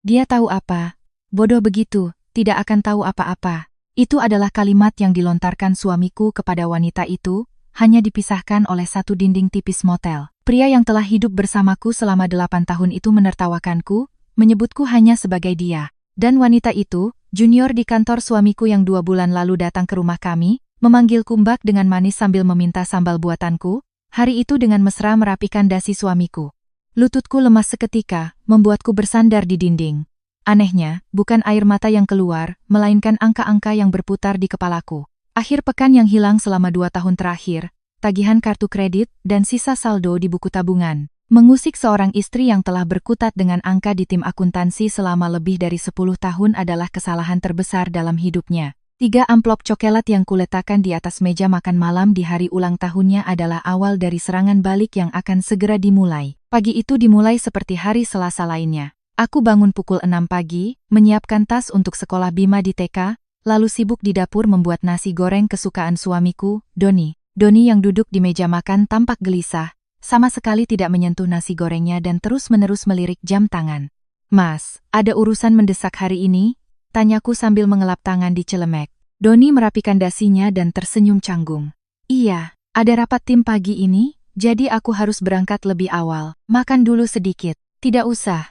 Dia tahu apa? Bodoh begitu, tidak akan tahu apa-apa. Itu adalah kalimat yang dilontarkan suamiku kepada wanita itu, hanya dipisahkan oleh satu dinding tipis motel. Pria yang telah hidup bersamaku selama 8 tahun itu menertawakanku, menyebutku hanya sebagai dia. Dan wanita itu, junior di kantor suamiku yang 2 bulan lalu datang ke rumah kami, memanggilku Mbak dengan manis sambil meminta sambal buatanku, hari itu dengan mesra merapikan dasi suamiku. Lututku lemas seketika, membuatku bersandar di dinding. Anehnya, bukan air mata yang keluar, melainkan angka-angka yang berputar di kepalaku. Akhir pekan yang hilang selama 2 tahun terakhir, tagihan kartu kredit, dan sisa saldo di buku tabungan. Mengusik seorang istri yang telah berkutat dengan angka di tim akuntansi selama lebih dari 10 tahun adalah kesalahan terbesar dalam hidupnya. 3 amplop coklat yang kuletakkan di atas meja makan malam di hari ulang tahunnya adalah awal dari serangan balik yang akan segera dimulai. Pagi itu dimulai seperti hari Selasa lainnya. Aku bangun pukul 6 pagi, menyiapkan tas untuk sekolah Bima di TK, lalu sibuk di dapur membuat nasi goreng kesukaan suamiku, Doni. Doni yang duduk di meja makan tampak gelisah, sama sekali tidak menyentuh nasi gorengnya dan terus-menerus melirik jam tangan. "Mas, ada urusan mendesak hari ini?" tanyaku sambil mengelap tangan di celemek. Doni merapikan dasinya dan tersenyum canggung. "Iya, ada rapat tim pagi ini, jadi aku harus berangkat lebih awal. Makan dulu sedikit." "Tidak usah.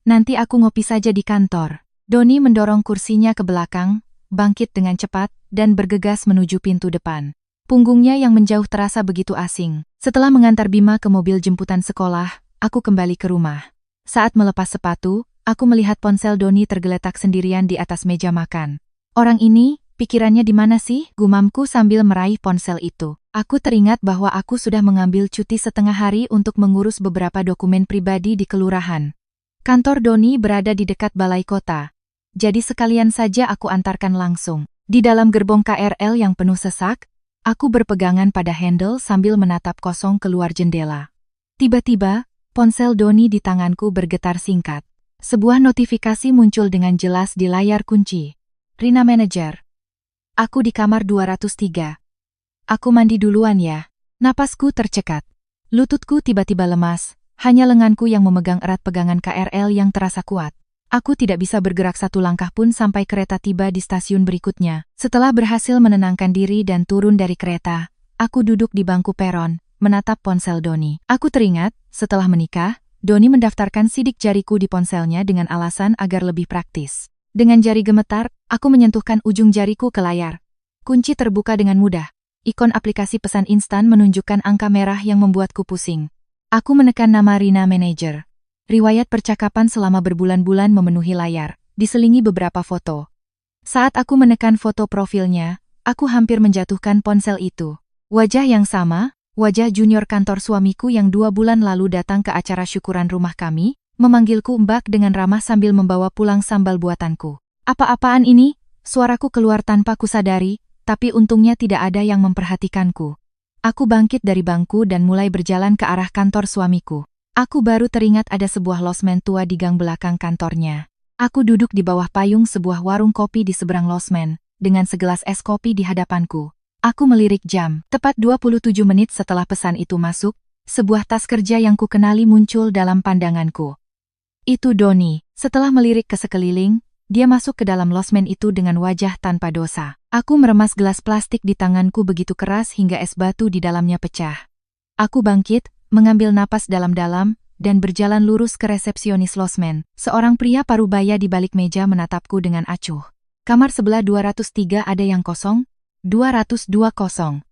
Nanti aku ngopi saja di kantor." Doni mendorong kursinya ke belakang, bangkit dengan cepat, dan bergegas menuju pintu depan. Punggungnya yang menjauh terasa begitu asing. Setelah mengantar Bima ke mobil jemputan sekolah, aku kembali ke rumah. Saat melepas sepatu, aku melihat ponsel Doni tergeletak sendirian di atas meja makan. "Orang ini, pikirannya di mana sih?" gumamku sambil meraih ponsel itu. Aku teringat bahwa aku sudah mengambil cuti setengah hari untuk mengurus beberapa dokumen pribadi di kelurahan. Kantor Doni berada di dekat balai kota. Jadi sekalian saja aku antarkan langsung. Di dalam gerbong KRL yang penuh sesak, aku berpegangan pada handle sambil menatap kosong keluar jendela. Tiba-tiba, ponsel Doni di tanganku bergetar singkat. Sebuah notifikasi muncul dengan jelas di layar kunci. "Rina Manager. Aku di kamar 203. Aku mandi duluan ya." Napasku tercekat. Lututku tiba-tiba lemas, hanya lenganku yang memegang erat pegangan KRL yang terasa kuat. Aku tidak bisa bergerak satu langkah pun sampai kereta tiba di stasiun berikutnya. Setelah berhasil menenangkan diri dan turun dari kereta, aku duduk di bangku peron, menatap ponsel Doni. Aku teringat, setelah menikah, Doni mendaftarkan sidik jariku di ponselnya dengan alasan agar lebih praktis. Dengan jari gemetar, aku menyentuhkan ujung jariku ke layar. Kunci terbuka dengan mudah. Ikon aplikasi pesan instan menunjukkan angka merah yang membuatku pusing. Aku menekan nama Rina Manager. Riwayat percakapan selama berbulan-bulan memenuhi layar, diselingi beberapa foto. Saat aku menekan foto profilnya, aku hampir menjatuhkan ponsel itu. Wajah yang sama, wajah junior kantor suamiku yang 2 bulan lalu datang ke acara syukuran rumah kami, memanggilku Mbak dengan ramah sambil membawa pulang sambal buatanku. "Apa-apaan ini?" Suaraku keluar tanpa kusadari, tapi untungnya tidak ada yang memperhatikanku. Aku bangkit dari bangku dan mulai berjalan ke arah kantor suamiku. Aku baru teringat ada sebuah losmen tua di gang belakang kantornya. Aku duduk di bawah payung sebuah warung kopi di seberang losmen, dengan segelas es kopi di hadapanku. Aku melirik jam. Tepat 27 menit setelah pesan itu masuk, sebuah tas kerja yang kukenali muncul dalam pandanganku. Itu Doni. Setelah melirik ke sekeliling, dia masuk ke dalam losmen itu dengan wajah tanpa dosa. Aku meremas gelas plastik di tanganku begitu keras hingga es batu di dalamnya pecah. Aku bangkit, mengambil napas dalam-dalam, dan berjalan lurus ke resepsionis losmen. Seorang pria parubaya di balik meja menatapku dengan acuh. "Kamar sebelah 203 ada yang kosong?" 202 kosong.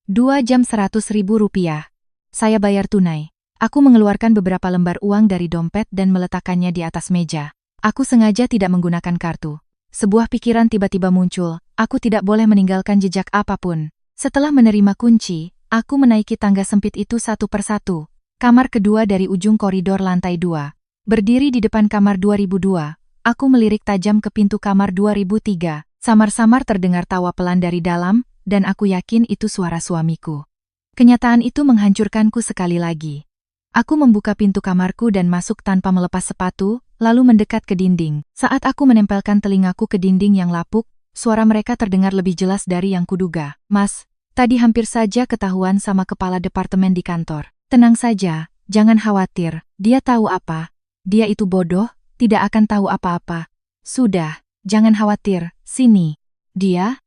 2 jam 100.000 rupiah. Saya bayar tunai. Aku mengeluarkan beberapa lembar uang dari dompet dan meletakkannya di atas meja. Aku sengaja tidak menggunakan kartu. Sebuah pikiran tiba-tiba muncul, aku tidak boleh meninggalkan jejak apapun. Setelah menerima kunci, aku menaiki tangga sempit itu satu persatu. Kamar kedua dari ujung koridor lantai 2. Berdiri di depan kamar 2002, aku melirik tajam ke pintu kamar 2003. Samar-samar terdengar tawa pelan dari dalam, dan aku yakin itu suara suamiku. Kenyataan itu menghancurkanku sekali lagi. Aku membuka pintu kamarku dan masuk tanpa melepas sepatu, lalu mendekat ke dinding. Saat aku menempelkan telingaku ke dinding yang lapuk, suara mereka terdengar lebih jelas dari yang kuduga. "Mas, tadi hampir saja ketahuan sama kepala departemen di kantor." "Tenang saja, jangan khawatir, dia tahu apa. Dia itu bodoh, tidak akan tahu apa-apa. Sudah, jangan khawatir, sini. Dia?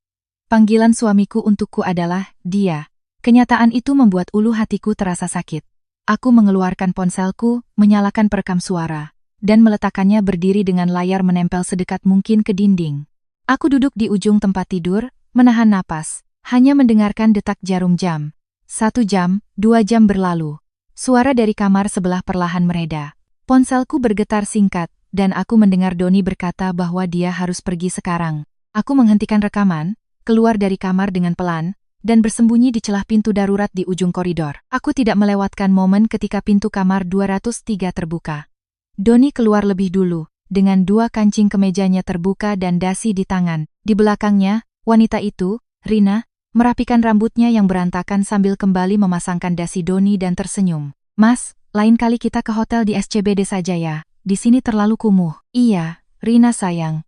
Panggilan suamiku untukku adalah dia. Kenyataan itu membuat ulu hatiku terasa sakit. Aku mengeluarkan ponselku, menyalakan perekam suara, dan meletakkannya berdiri dengan layar menempel sedekat mungkin ke dinding. Aku duduk di ujung tempat tidur, menahan napas, hanya mendengarkan detak jarum jam. 1 jam, 2 jam berlalu. Suara dari kamar sebelah perlahan mereda. Ponselku bergetar singkat, dan aku mendengar Doni berkata bahwa dia harus pergi sekarang. Aku menghentikan rekaman, keluar dari kamar dengan pelan, dan bersembunyi di celah pintu darurat di ujung koridor. Aku tidak melewatkan momen ketika pintu kamar 203 terbuka. Doni keluar lebih dulu, dengan 2 kancing kemejanya terbuka dan dasi di tangan. Di belakangnya, wanita itu, Rina, merapikan rambutnya yang berantakan sambil kembali memasangkan dasi Doni dan tersenyum. Mas, lain kali kita ke hotel di SCBD saja ya, di sini terlalu kumuh. Iya, Rina sayang.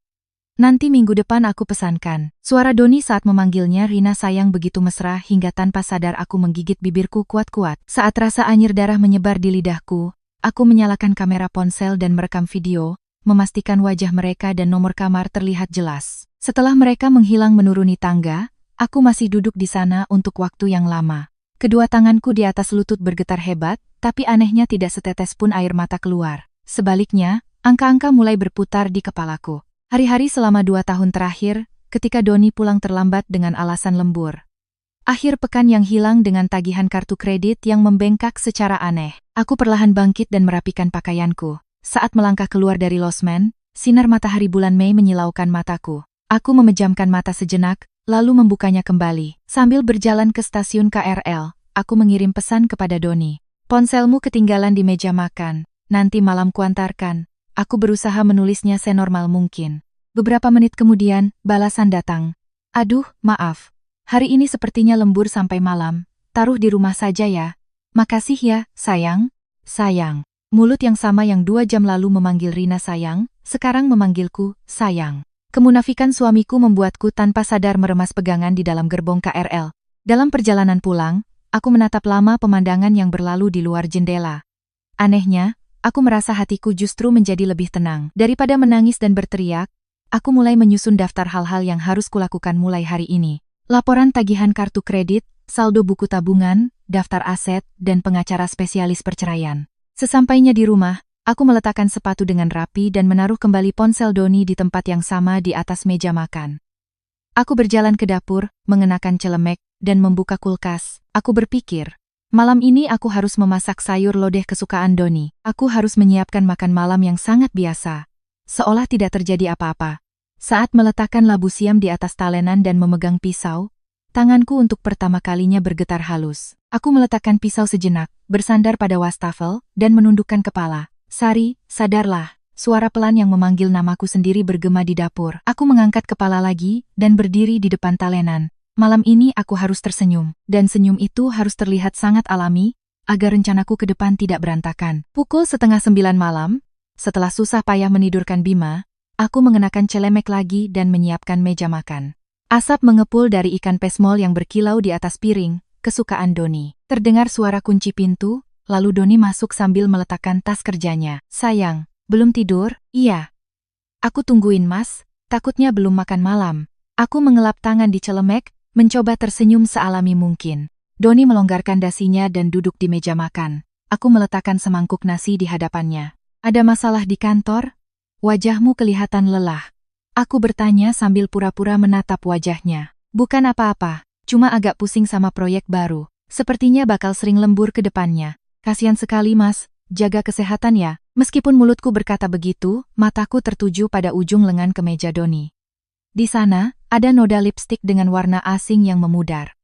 Nanti minggu depan aku pesankan. Suara Doni saat memanggilnya Rina sayang begitu mesra hingga tanpa sadar aku menggigit bibirku kuat-kuat. Saat rasa anyir darah menyebar di lidahku, aku menyalakan kamera ponsel dan merekam video, memastikan wajah mereka dan nomor kamar terlihat jelas. Setelah mereka menghilang menuruni tangga, aku masih duduk di sana untuk waktu yang lama. Kedua tanganku di atas lutut bergetar hebat, tapi anehnya tidak setetes pun air mata keluar. Sebaliknya, angka-angka mulai berputar di kepalaku. Hari-hari selama 2 tahun terakhir, ketika Doni pulang terlambat dengan alasan lembur. Akhir pekan yang hilang dengan tagihan kartu kredit yang membengkak secara aneh. Aku perlahan bangkit dan merapikan pakaianku. Saat melangkah keluar dari losmen, sinar matahari bulan Mei menyilaukan mataku. Aku memejamkan mata sejenak, lalu membukanya kembali. Sambil berjalan ke stasiun KRL, aku mengirim pesan kepada Doni. Ponselmu ketinggalan di meja makan, nanti malam kuantarkan. Aku berusaha menulisnya senormal mungkin. Beberapa menit kemudian, balasan datang. Aduh, maaf. Hari ini sepertinya lembur sampai malam. Taruh di rumah saja ya. Makasih ya, sayang. Sayang. Mulut yang sama yang 2 jam lalu memanggil Rina sayang, sekarang memanggilku sayang. Kemunafikan suamiku membuatku tanpa sadar meremas pegangan di dalam gerbong KRL. Dalam perjalanan pulang, aku menatap lama pemandangan yang berlalu di luar jendela. Anehnya, aku merasa hatiku justru menjadi lebih tenang. Daripada menangis dan berteriak, aku mulai menyusun daftar hal-hal yang harus kulakukan mulai hari ini. Laporan tagihan kartu kredit, saldo buku tabungan, daftar aset, dan pengacara spesialis perceraian. Sesampainya di rumah, aku meletakkan sepatu dengan rapi dan menaruh kembali ponsel Doni di tempat yang sama di atas meja makan. Aku berjalan ke dapur, mengenakan celemek, dan membuka kulkas. Aku berpikir, malam ini aku harus memasak sayur lodeh kesukaan Doni. Aku harus menyiapkan makan malam yang sangat biasa. Seolah tidak terjadi apa-apa. Saat meletakkan labu siam di atas talenan dan memegang pisau, tanganku untuk pertama kalinya bergetar halus. Aku meletakkan pisau sejenak, bersandar pada wastafel, dan menundukkan kepala. Sari, sadarlah. Suara pelan yang memanggil namaku sendiri bergema di dapur. Aku mengangkat kepala lagi, dan berdiri di depan talenan. Malam ini aku harus tersenyum, dan senyum itu harus terlihat sangat alami, agar rencanaku ke depan tidak berantakan. Pukul 8:30 malam, setelah susah payah menidurkan Bima, aku mengenakan celemek lagi dan menyiapkan meja makan. Asap mengepul dari ikan pesmol yang berkilau di atas piring, kesukaan Doni. Terdengar suara kunci pintu, lalu Doni masuk sambil meletakkan tas kerjanya. Sayang, belum tidur? Iya. Aku tungguin mas, takutnya belum makan malam. Aku mengelap tangan di celemek, mencoba tersenyum sealami mungkin. Doni melonggarkan dasinya dan duduk di meja makan. Aku meletakkan semangkuk nasi di hadapannya. Ada masalah di kantor? Wajahmu kelihatan lelah. Aku bertanya sambil pura-pura menatap wajahnya. Bukan apa-apa, cuma agak pusing sama proyek baru. Sepertinya bakal sering lembur ke depannya. Kasian sekali mas, jaga kesehatan ya. Meskipun mulutku berkata begitu, mataku tertuju pada ujung lengan kemeja Doni. Di sana, ada noda lipstik dengan warna asing yang memudar.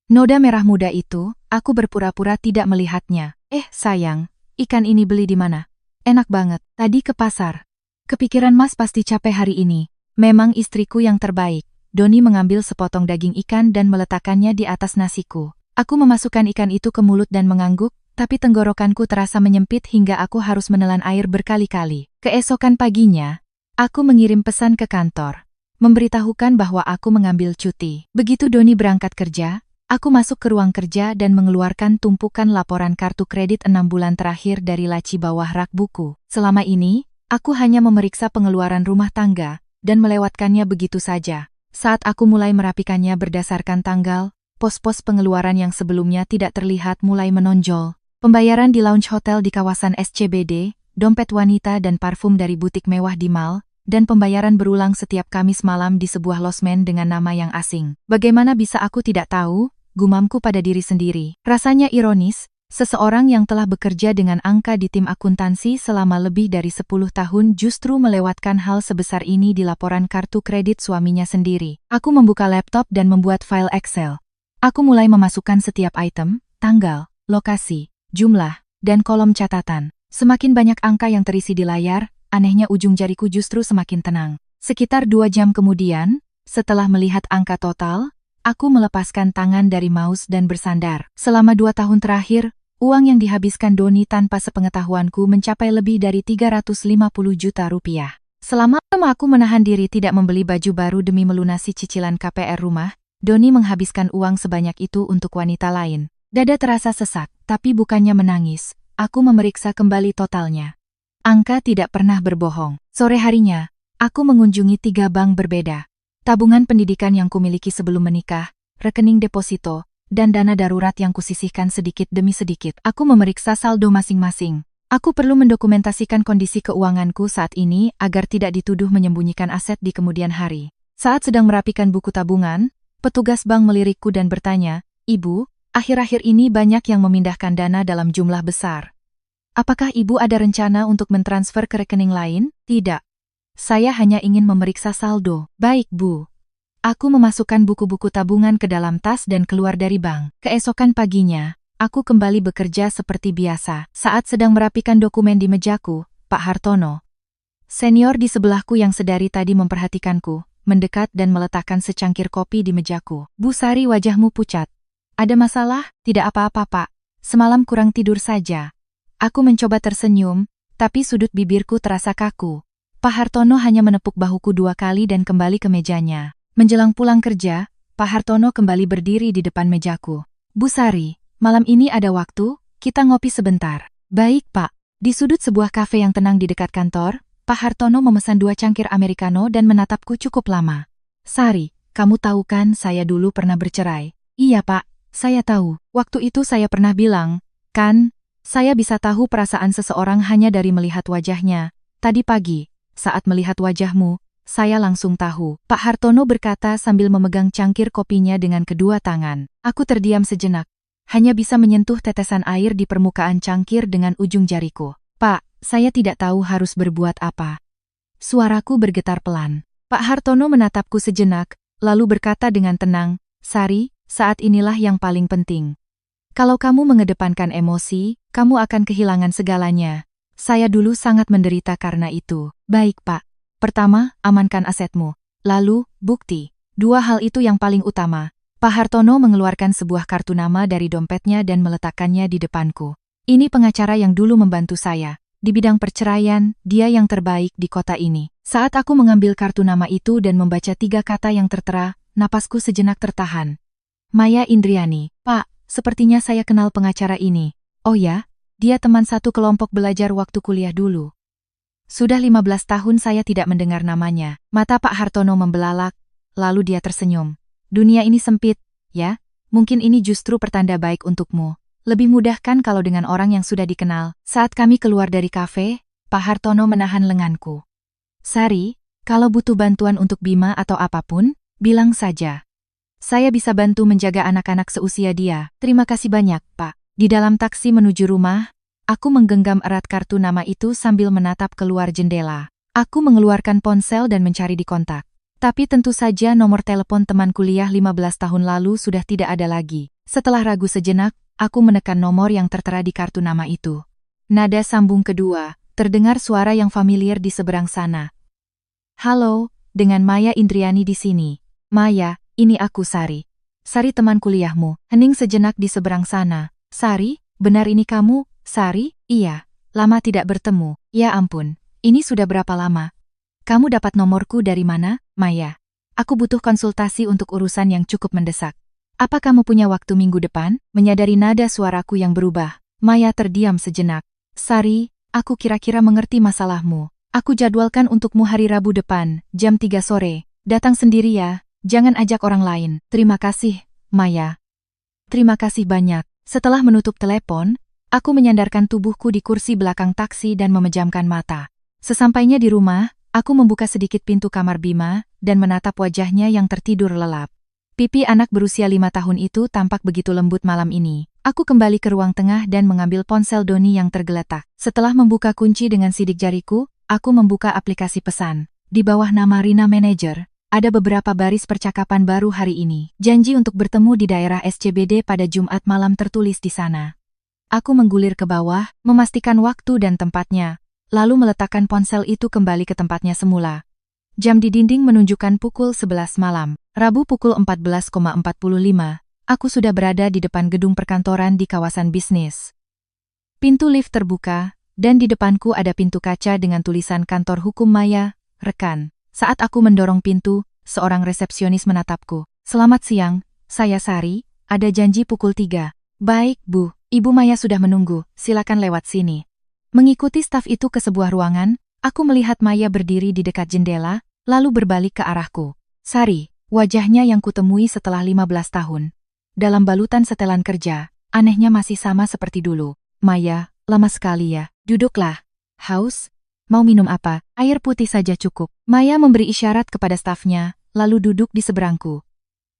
Noda merah muda itu, aku berpura-pura tidak melihatnya. Sayang, ikan ini beli di mana? Enak banget, tadi ke pasar. Kepikiran mas pasti capek hari ini. Memang istriku yang terbaik. Doni mengambil sepotong daging ikan dan meletakkannya di atas nasiku. Aku memasukkan ikan itu ke mulut dan mengangguk, tapi tenggorokanku terasa menyempit hingga aku harus menelan air berkali-kali. Keesokan paginya, aku mengirim pesan ke kantor, memberitahukan bahwa aku mengambil cuti. Begitu Doni berangkat kerja, aku masuk ke ruang kerja dan mengeluarkan tumpukan laporan kartu kredit 6 bulan terakhir dari laci bawah rak buku. Selama ini, Aku hanya memeriksa pengeluaran rumah tangga, dan melewatkannya begitu saja. Saat aku mulai merapikannya berdasarkan tanggal, pos-pos pengeluaran yang sebelumnya tidak terlihat mulai menonjol. Pembayaran di lounge hotel di kawasan SCBD, dompet wanita dan parfum dari butik mewah di mall, dan pembayaran berulang setiap Kamis malam di sebuah losmen dengan nama yang asing. Bagaimana bisa aku tidak tahu? Gumamku pada diri sendiri. Rasanya ironis, seseorang yang telah bekerja dengan angka di tim akuntansi selama lebih dari 10 tahun justru melewatkan hal sebesar ini di laporan kartu kredit suaminya sendiri. Aku membuka laptop dan membuat file Excel. Aku mulai memasukkan setiap item, tanggal, lokasi, jumlah, dan kolom catatan. Semakin banyak angka yang terisi di layar, anehnya ujung jariku justru semakin tenang. Sekitar 2 jam kemudian, setelah melihat angka total, aku melepaskan tangan dari mouse dan bersandar. Selama 2 tahun terakhir, uang yang dihabiskan Doni tanpa sepengetahuanku mencapai lebih dari 350 juta rupiah. Selama aku menahan diri tidak membeli baju baru demi melunasi cicilan KPR rumah, Doni menghabiskan uang sebanyak itu untuk wanita lain. Dada terasa sesak, tapi bukannya menangis. Aku memeriksa kembali totalnya. Angka tidak pernah berbohong. Sore harinya, aku mengunjungi 3 bank berbeda. Tabungan pendidikan yang kumiliki sebelum menikah, rekening deposito, dan dana darurat yang kusisihkan sedikit demi sedikit. Aku memeriksa saldo masing-masing. Aku perlu mendokumentasikan kondisi keuanganku saat ini agar tidak dituduh menyembunyikan aset di kemudian hari. Saat sedang merapikan buku tabungan, petugas bank melirikku dan bertanya, "Ibu, akhir-akhir ini banyak yang memindahkan dana dalam jumlah besar. Apakah ibu ada rencana untuk mentransfer ke rekening lain?" "Tidak. Saya hanya ingin memeriksa saldo." "Baik, Bu." Aku memasukkan buku-buku tabungan ke dalam tas dan keluar dari bank. Keesokan paginya, aku kembali bekerja seperti biasa. Saat sedang merapikan dokumen di mejaku, Pak Hartono, senior di sebelahku yang sedari tadi memperhatikanku, mendekat dan meletakkan secangkir kopi di mejaku. "Bu Sari, wajahmu pucat. Ada masalah?" "Tidak apa-apa, Pak. Semalam kurang tidur saja." Aku mencoba tersenyum, tapi sudut bibirku terasa kaku. Pak Hartono hanya menepuk bahuku 2 kali dan kembali ke mejanya. Menjelang pulang kerja, Pak Hartono kembali berdiri di depan mejaku. "Bu Sari, malam ini ada waktu, kita ngopi sebentar." "Baik, Pak." Di sudut sebuah kafe yang tenang di dekat kantor, Pak Hartono memesan 2 cangkir americano dan menatapku cukup lama. "Sari, kamu tahu kan saya dulu pernah bercerai?" "Iya, Pak, saya tahu. Waktu itu saya pernah bilang, kan, saya bisa tahu perasaan seseorang hanya dari melihat wajahnya. Tadi pagi, saat melihat wajahmu, saya langsung tahu." Pak Hartono berkata sambil memegang cangkir kopinya dengan kedua tangan. Aku terdiam sejenak. Hanya bisa menyentuh tetesan air di permukaan cangkir dengan ujung jariku. "Pak, saya tidak tahu harus berbuat apa." Suaraku bergetar pelan. Pak Hartono menatapku sejenak, lalu berkata dengan tenang, "Sari, saat inilah yang paling penting. Kalau kamu mengedepankan emosi, kamu akan kehilangan segalanya. Saya dulu sangat menderita karena itu." "Baik, Pak. Pertama, amankan asetmu. Lalu, bukti." 2 hal itu yang paling utama." Pak Hartono mengeluarkan sebuah kartu nama dari dompetnya dan meletakkannya di depanku. "Ini pengacara yang dulu membantu saya. Di bidang perceraian, dia yang terbaik di kota ini." Saat aku mengambil kartu nama itu dan membaca 3 kata yang tertera, napasku sejenak tertahan. "Maya Indriani." "Pak, sepertinya saya kenal pengacara ini." "Oh ya? Dia teman satu kelompok belajar waktu kuliah dulu." Sudah 15 tahun saya tidak mendengar namanya. Mata Pak Hartono membelalak, lalu dia tersenyum. "Dunia ini sempit, ya? Mungkin ini justru pertanda baik untukmu. Lebih mudah kan kalau dengan orang yang sudah dikenal." Saat kami keluar dari kafe, Pak Hartono menahan lenganku. "Sari, kalau butuh bantuan untuk Bima atau apapun, bilang saja. Saya bisa bantu menjaga anak-anak seusia dia." "Terima kasih banyak, Pak." Di dalam taksi menuju rumah, aku menggenggam erat kartu nama itu sambil menatap keluar jendela. Aku mengeluarkan ponsel dan mencari di kontak. Tapi tentu saja nomor telepon teman kuliah 15 tahun lalu sudah tidak ada lagi. Setelah ragu sejenak, aku menekan nomor yang tertera di kartu nama itu. Nada sambung kedua, terdengar suara yang familiar di seberang sana. "Halo, dengan Maya Indriani di sini." "Maya, ini aku Sari." "Sari teman kuliahmu." Hening sejenak di seberang sana. "Sari, benar ini kamu, Sari?" "Iya, lama tidak bertemu." "Ya ampun, ini sudah berapa lama? Kamu dapat nomorku dari mana, Maya? Aku butuh konsultasi untuk urusan yang cukup mendesak. Apa kamu punya waktu minggu depan?" Menyadari nada suaraku yang berubah, Maya terdiam sejenak. "Sari, aku kira-kira mengerti masalahmu. Aku jadwalkan untukmu hari Rabu depan, jam 3 sore. Datang sendiri ya, jangan ajak orang lain. Terima kasih, Maya. Terima kasih banyak. Setelah menutup telepon, aku menyandarkan tubuhku di kursi belakang taksi dan memejamkan mata. Sesampainya di rumah, aku membuka sedikit pintu kamar Bima dan menatap wajahnya yang tertidur lelap. Pipi anak berusia 5 tahun itu tampak begitu lembut malam ini. Aku kembali ke ruang tengah dan mengambil ponsel Doni yang tergeletak. Setelah membuka kunci dengan sidik jariku, aku membuka aplikasi pesan. Di bawah nama Rina Manager, ada beberapa baris percakapan baru hari ini. Janji untuk bertemu di daerah SCBD pada Jumat malam tertulis di sana. Aku menggulir ke bawah, memastikan waktu dan tempatnya, lalu meletakkan ponsel itu kembali ke tempatnya semula. Jam di dinding menunjukkan pukul 11 malam. Rabu pukul 14.45, aku sudah berada di depan gedung perkantoran di kawasan bisnis. Pintu lift terbuka, dan di depanku ada pintu kaca dengan tulisan Kantor Hukum Maya, Rekan. Saat aku mendorong pintu, seorang resepsionis menatapku. Selamat siang, saya Sari, ada janji pukul 3. Baik, Bu, Ibu Maya sudah menunggu, silakan lewat sini. Mengikuti staf itu ke sebuah ruangan, aku melihat Maya berdiri di dekat jendela, lalu berbalik ke arahku. Sari, wajahnya yang kutemui setelah 15 tahun. Dalam balutan setelan kerja, anehnya masih sama seperti dulu. Maya, lama sekali ya, duduklah. Haus? Mau minum apa? Air putih saja cukup. Maya memberi isyarat kepada stafnya, lalu duduk di seberangku.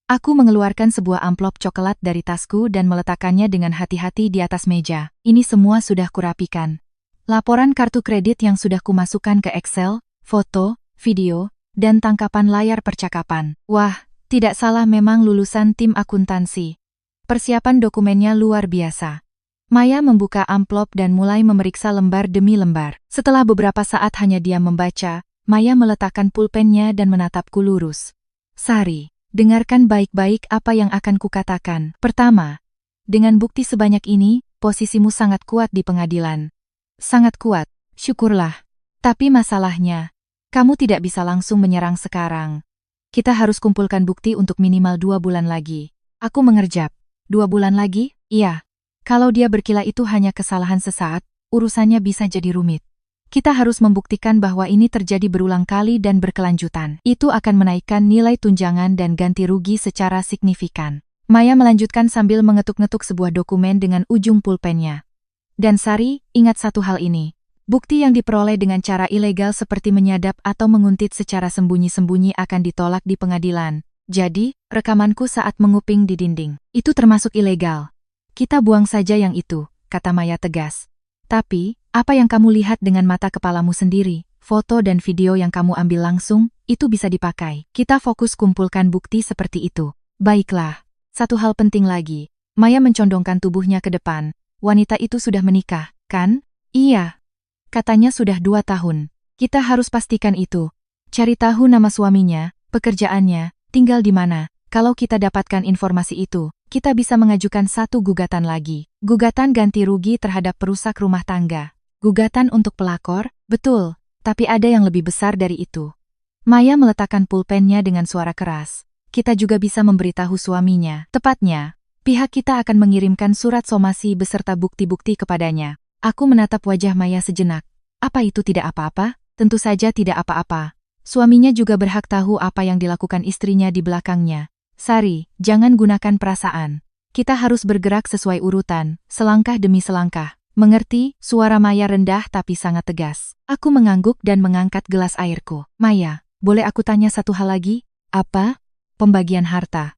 Aku mengeluarkan sebuah amplop coklat dari tasku dan meletakkannya dengan hati-hati di atas meja. Ini semua sudah kurapikan. Laporan kartu kredit yang sudah kumasukkan ke Excel, foto, video, dan tangkapan layar percakapan. Wah, tidak salah memang lulusan tim akuntansi. Persiapan dokumennya luar biasa. Maya membuka amplop dan mulai memeriksa lembar demi lembar. Setelah beberapa saat hanya diam membaca, Maya meletakkan pulpennya dan menatapku lurus. Sari, dengarkan baik-baik apa yang akan kukatakan. Pertama, dengan bukti sebanyak ini, posisimu sangat kuat di pengadilan. Sangat kuat, syukurlah. Tapi masalahnya, kamu tidak bisa langsung menyerang sekarang. Kita harus kumpulkan bukti untuk minimal 2 bulan lagi. Aku mengerjap. 2 bulan lagi? Iya. Kalau dia berkila itu hanya kesalahan sesaat, urusannya bisa jadi rumit. Kita harus membuktikan bahwa ini terjadi berulang kali dan berkelanjutan. Itu akan menaikkan nilai tunjangan dan ganti rugi secara signifikan. Maya melanjutkan sambil mengetuk-ngetuk sebuah dokumen dengan ujung pulpennya. Dan Sari, ingat satu hal ini. Bukti yang diperoleh dengan cara ilegal seperti menyadap atau menguntit secara sembunyi-sembunyi akan ditolak di pengadilan. Jadi, rekamanku saat menguping di dinding, itu termasuk ilegal. Kita buang saja yang itu, kata Maya tegas. Tapi, apa yang kamu lihat dengan mata kepalamu sendiri, foto dan video yang kamu ambil langsung, itu bisa dipakai. Kita fokus kumpulkan bukti seperti itu. Baiklah, satu hal penting lagi. Maya mencondongkan tubuhnya ke depan. Wanita itu sudah menikah, kan? Iya. Katanya sudah 2 tahun. Kita harus pastikan itu. Cari tahu nama suaminya, pekerjaannya, tinggal di mana. Kalau kita dapatkan informasi itu, kita bisa mengajukan satu gugatan lagi. Gugatan ganti rugi terhadap perusak rumah tangga. Gugatan untuk pelakor? Betul, tapi ada yang lebih besar dari itu. Maya meletakkan pulpennya dengan suara keras. Kita juga bisa memberitahu suaminya. Tepatnya, pihak kita akan mengirimkan surat somasi beserta bukti-bukti kepadanya. Aku menatap wajah Maya sejenak. Apa itu tidak apa-apa? Tentu saja tidak apa-apa. Suaminya juga berhak tahu apa yang dilakukan istrinya di belakangnya. Sari, jangan gunakan perasaan. Kita harus bergerak sesuai urutan, selangkah demi selangkah. Mengerti? Suara Maya rendah tapi sangat tegas. Aku mengangguk dan mengangkat gelas airku. Maya, boleh aku tanya satu hal lagi? Apa? Pembagian harta.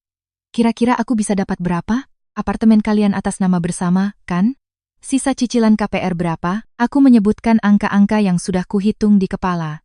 Kira-kira aku bisa dapat berapa? Apartemen kalian atas nama bersama, kan? Sisa cicilan KPR berapa? Aku menyebutkan angka-angka yang sudah kuhitung di kepala.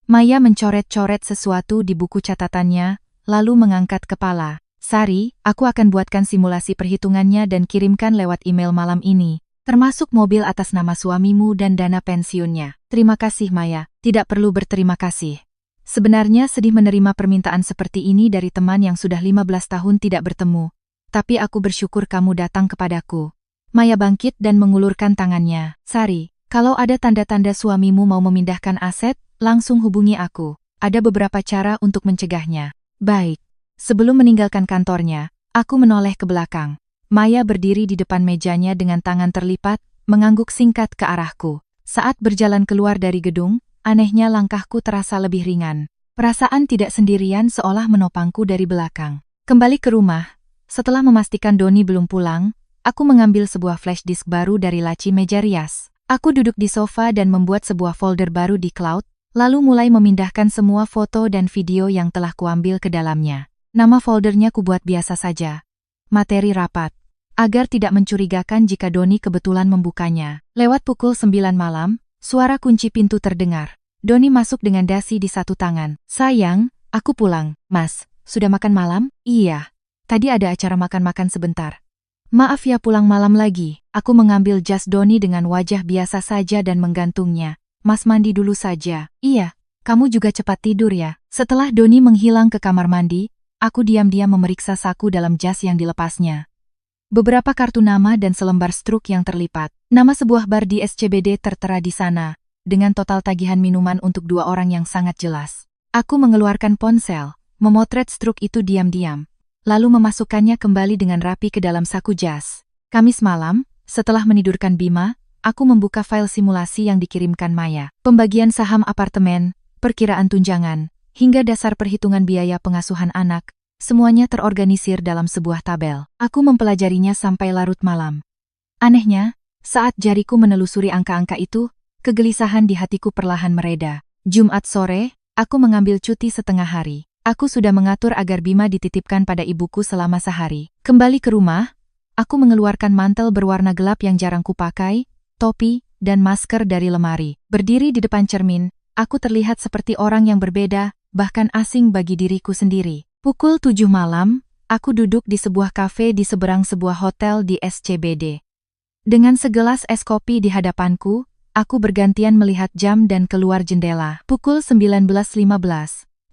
Maya mencoret-coret sesuatu di buku catatannya, lalu mengangkat kepala. Sari, aku akan buatkan simulasi perhitungannya dan kirimkan lewat email malam ini, termasuk mobil atas nama suamimu dan dana pensiunnya. Terima kasih Maya, tidak perlu berterima kasih. Sebenarnya sedih menerima permintaan seperti ini dari teman yang sudah 15 tahun tidak bertemu. Tapi aku bersyukur kamu datang kepadaku. Maya bangkit dan mengulurkan tangannya. Sari, kalau ada tanda-tanda suamimu mau memindahkan aset, langsung hubungi aku. Ada beberapa cara untuk mencegahnya. Baik. Sebelum meninggalkan kantornya, aku menoleh ke belakang. Maya berdiri di depan mejanya dengan tangan terlipat, mengangguk singkat ke arahku. Saat berjalan keluar dari gedung, anehnya langkahku terasa lebih ringan. Perasaan tidak sendirian seolah menopangku dari belakang. Kembali ke rumah, setelah memastikan Doni belum pulang, aku mengambil sebuah flash disk baru dari laci meja rias. Aku duduk di sofa dan membuat sebuah folder baru di cloud, lalu mulai memindahkan semua foto dan video yang telah kuambil ke dalamnya. Nama foldernya kubuat biasa saja. Materi rapat. Agar tidak mencurigakan jika Doni kebetulan membukanya. Lewat pukul 9 malam, suara kunci pintu terdengar. Doni masuk dengan dasi di satu tangan. Sayang, aku pulang. Mas, sudah makan malam? Iya. Tadi ada acara makan-makan sebentar. Maaf ya pulang malam lagi. Aku mengambil jas Doni dengan wajah biasa saja dan menggantungnya. Mas mandi dulu saja. Iya. Kamu juga cepat tidur ya. Setelah Doni menghilang ke kamar mandi, aku diam-diam memeriksa saku dalam jas yang dilepasnya. Beberapa kartu nama dan selembar struk yang terlipat. Nama sebuah bar di SCBD tertera di sana, dengan total tagihan minuman untuk 2 orang yang sangat jelas. Aku mengeluarkan ponsel, memotret struk itu diam-diam, lalu memasukkannya kembali dengan rapi ke dalam saku jas. Kamis malam, setelah menidurkan Bima, aku membuka file simulasi yang dikirimkan Maya. Pembagian saham apartemen, perkiraan tunjangan, hingga dasar perhitungan biaya pengasuhan anak. Semuanya terorganisir dalam sebuah tabel. Aku mempelajarinya sampai larut malam. Anehnya, saat jariku menelusuri angka-angka itu, kegelisahan di hatiku perlahan mereda. Jumat sore, aku mengambil cuti setengah hari. Aku sudah mengatur agar Bima dititipkan pada ibuku selama sehari. Kembali ke rumah, aku mengeluarkan mantel berwarna gelap yang jarang kupakai, topi, dan masker dari lemari. Berdiri di depan cermin, aku terlihat seperti orang yang berbeda, bahkan asing bagi diriku sendiri. Pukul 7 malam, aku duduk di sebuah kafe di seberang sebuah hotel di SCBD. Dengan segelas es kopi di hadapanku, aku bergantian melihat jam dan keluar jendela. Pukul 19.15,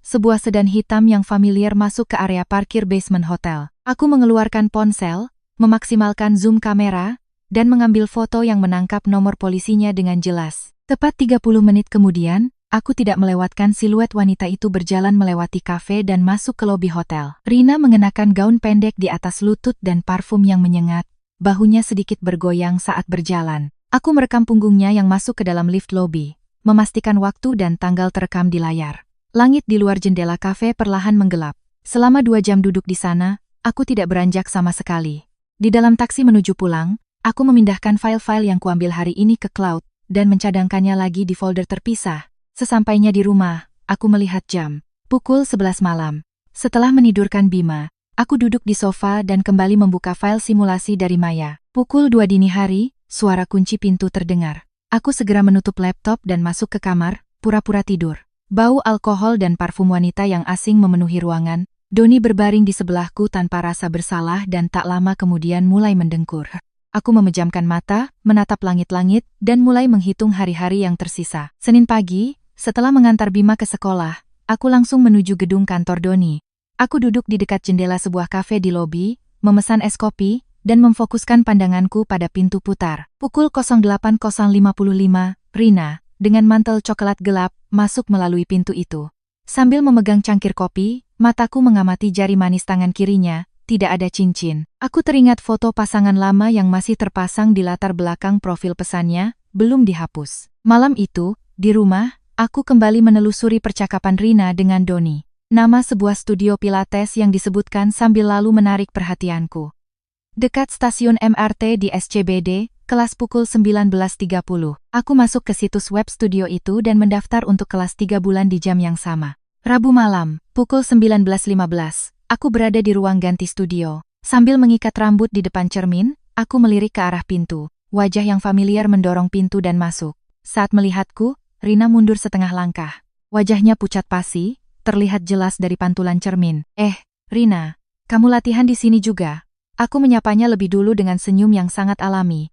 sebuah sedan hitam yang familiar masuk ke area parkir basement hotel. Aku mengeluarkan ponsel, memaksimalkan zoom kamera, dan mengambil foto yang menangkap nomor polisinya dengan jelas. Tepat 30 menit kemudian, aku tidak melewatkan siluet wanita itu berjalan melewati kafe dan masuk ke lobi hotel. Rina mengenakan gaun pendek di atas lutut dan parfum yang menyengat, bahunya sedikit bergoyang saat berjalan. Aku merekam punggungnya yang masuk ke dalam lift lobi, memastikan waktu dan tanggal terekam di layar. Langit di luar jendela kafe perlahan menggelap. Selama 2 jam duduk di sana, aku tidak beranjak sama sekali. Di dalam taksi menuju pulang, aku memindahkan file-file yang kuambil hari ini ke cloud, dan mencadangkannya lagi di folder terpisah. Sesampainya di rumah, aku melihat jam. Pukul 11 malam. Setelah menidurkan Bima, aku duduk di sofa dan kembali membuka file simulasi dari Maya. Pukul 2 dini hari, suara kunci pintu terdengar. Aku segera menutup laptop dan masuk ke kamar, pura-pura tidur. Bau alkohol dan parfum wanita yang asing memenuhi ruangan. Doni berbaring di sebelahku tanpa rasa bersalah dan tak lama kemudian mulai mendengkur. Aku memejamkan mata, menatap langit-langit, dan mulai menghitung hari-hari yang tersisa. Senin pagi, setelah mengantar Bima ke sekolah, aku langsung menuju gedung kantor Doni. Aku duduk di dekat jendela sebuah kafe di lobi, memesan es kopi, dan memfokuskan pandanganku pada pintu putar. Pukul 08.055, Rina, dengan mantel coklat gelap, masuk melalui pintu itu. Sambil memegang cangkir kopi, mataku mengamati jari manis tangan kirinya, tidak ada cincin. Aku teringat foto pasangan lama yang masih terpasang di latar belakang profil pesannya, belum dihapus. Malam itu, di rumah, aku kembali menelusuri percakapan Rina dengan Doni. Nama sebuah studio pilates yang disebutkan sambil lalu menarik perhatianku. Dekat stasiun MRT di SCBD, kelas pukul 19.30. Aku masuk ke situs web studio itu dan mendaftar untuk kelas 3 bulan di jam yang sama. Rabu malam, pukul 19.15, aku berada di ruang ganti studio. Sambil mengikat rambut di depan cermin, aku melirik ke arah pintu. Wajah yang familiar mendorong pintu dan masuk. Saat melihatku, Rina mundur setengah langkah. Wajahnya pucat pasi, terlihat jelas dari pantulan cermin. Rina, kamu latihan di sini juga? Aku menyapanya lebih dulu dengan senyum yang sangat alami.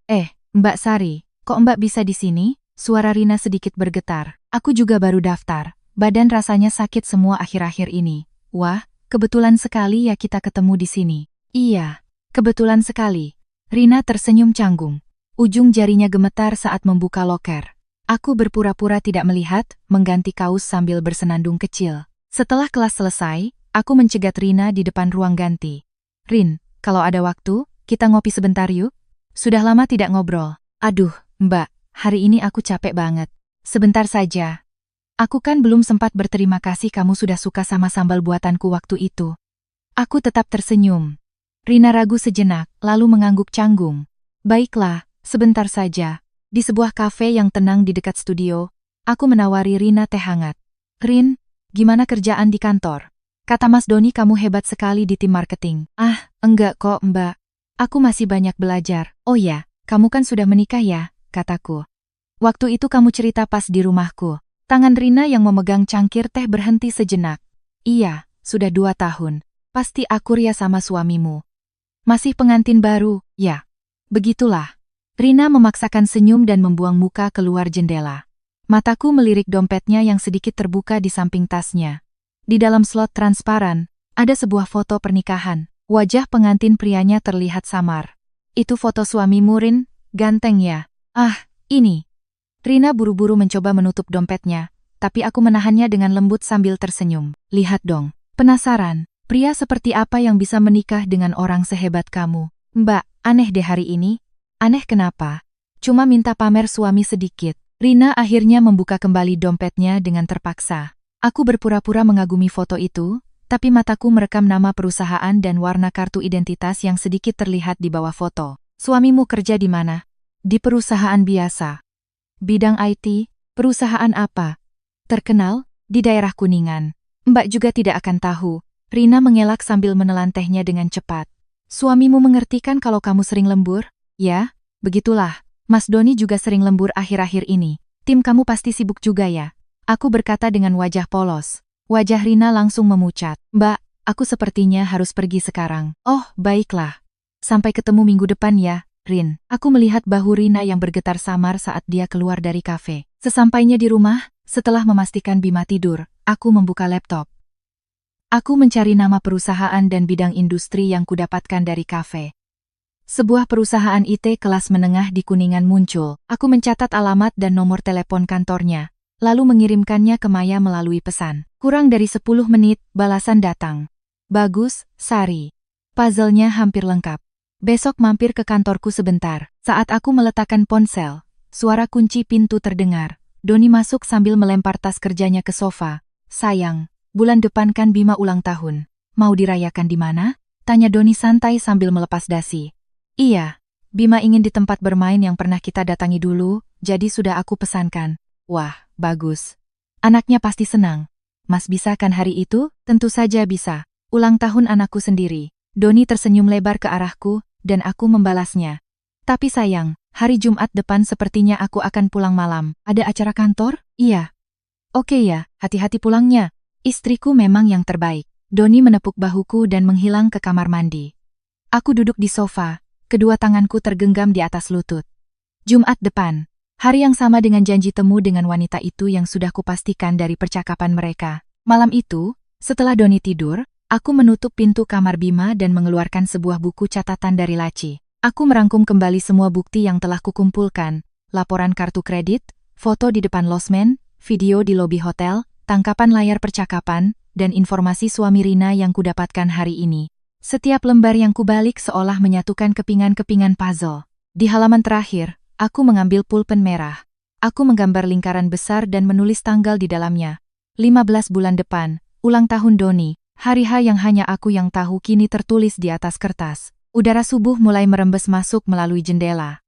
Mbak Sari, kok Mbak bisa di sini? Suara Rina sedikit bergetar. Aku juga baru daftar. Badan rasanya sakit semua akhir-akhir ini. Wah, kebetulan sekali ya kita ketemu di sini. Iya, kebetulan sekali. Rina tersenyum canggung. Ujung jarinya gemetar saat membuka loker. Aku berpura-pura tidak melihat, mengganti kaos sambil bersenandung kecil. Setelah kelas selesai, aku mencegat Rina di depan ruang ganti. Rin, kalau ada waktu, kita ngopi sebentar yuk? Sudah lama tidak ngobrol. Aduh, Mbak, hari ini aku capek banget. Sebentar saja. Aku kan belum sempat berterima kasih kamu sudah suka sama sambal buatanku waktu itu. Aku tetap tersenyum. Rina ragu sejenak, lalu mengangguk canggung. Baiklah, sebentar saja. Di sebuah kafe yang tenang di dekat studio, aku menawari Rina teh hangat. Rin, gimana kerjaan di kantor? Kata Mas Doni kamu hebat sekali di tim marketing. Ah, enggak kok mbak. Aku masih banyak belajar. Oh ya, kamu kan sudah menikah ya, kataku. Waktu itu kamu cerita pas di rumahku. Tangan Rina yang memegang cangkir teh berhenti sejenak. Iya, sudah 2 tahun. Pasti aku ria sama suamimu. Masih pengantin baru, ya. Begitulah. Rina memaksakan senyum dan membuang muka keluar jendela. Mataku melirik dompetnya yang sedikit terbuka di samping tasnya. Di dalam slot transparan, ada sebuah foto pernikahan. Wajah pengantin prianya terlihat samar. Itu foto suamimu Rin, ganteng ya. Ah, ini. Rina buru-buru mencoba menutup dompetnya, tapi aku menahannya dengan lembut sambil tersenyum. Lihat dong, penasaran, pria seperti apa yang bisa menikah dengan orang sehebat kamu? Mbak, aneh deh hari ini. Aneh kenapa? Cuma minta pamer suami sedikit. Rina akhirnya membuka kembali dompetnya dengan terpaksa. Aku berpura-pura mengagumi foto itu, tapi mataku merekam nama perusahaan dan warna kartu identitas yang sedikit terlihat di bawah foto. Suamimu kerja di mana? Di perusahaan biasa. Bidang IT, perusahaan apa? Terkenal, di daerah Kuningan. Mbak juga tidak akan tahu. Rina mengelak sambil menelan tehnya dengan cepat. Suamimu mengerti kan kalau kamu sering lembur? Ya, begitulah. Mas Doni juga sering lembur akhir-akhir ini. Tim kamu pasti sibuk juga ya? Aku berkata dengan wajah polos. Wajah Rina langsung memucat. Mbak, aku sepertinya harus pergi sekarang. Oh, baiklah. Sampai ketemu minggu depan ya, Rin. Aku melihat bahu Rina yang bergetar samar saat dia keluar dari kafe. Sesampainya di rumah, setelah memastikan Bima tidur, aku membuka laptop. Aku mencari nama perusahaan dan bidang industri yang kudapatkan dari kafe. Sebuah perusahaan IT kelas menengah di Kuningan muncul. Aku mencatat alamat dan nomor telepon kantornya, lalu mengirimkannya ke Maya melalui pesan. Kurang dari 10 menit, balasan datang. Bagus, Sari. Puzzle-nya hampir lengkap. Besok mampir ke kantorku sebentar. Saat aku meletakkan ponsel, suara kunci pintu terdengar. Doni masuk sambil melempar tas kerjanya ke sofa. Sayang, bulan depan kan Bima ulang tahun. Mau dirayakan di mana? Tanya Doni santai sambil melepas dasi. Iya, Bima ingin di tempat bermain yang pernah kita datangi dulu, jadi sudah aku pesankan. Wah, bagus. Anaknya pasti senang. Mas bisa kan hari itu? Tentu saja bisa. Ulang tahun anakku sendiri. Doni tersenyum lebar ke arahku, dan aku membalasnya. Tapi sayang, hari Jumat depan sepertinya aku akan pulang malam. Ada acara kantor? Iya. Oke ya, hati-hati pulangnya. Istriku memang yang terbaik. Doni menepuk bahuku dan menghilang ke kamar mandi. Aku duduk di sofa. Kedua tanganku tergenggam di atas lutut. Jumat depan. Hari yang sama dengan janji temu dengan wanita itu yang sudah kupastikan dari percakapan mereka. Malam itu, setelah Doni tidur, aku menutup pintu kamar Bima dan mengeluarkan sebuah buku catatan dari laci. Aku merangkum kembali semua bukti yang telah kukumpulkan, laporan kartu kredit, foto di depan losmen, video di lobi hotel, tangkapan layar percakapan, dan informasi suami Rina yang kudapatkan hari ini. Setiap lembar yang kubalik seolah menyatukan kepingan-kepingan puzzle. Di halaman terakhir, aku mengambil pulpen merah. Aku menggambar lingkaran besar dan menulis tanggal di dalamnya. 15 bulan depan, ulang tahun Doni. Hari H yang hanya aku yang tahu kini tertulis di atas kertas. Udara subuh mulai merembes masuk melalui jendela.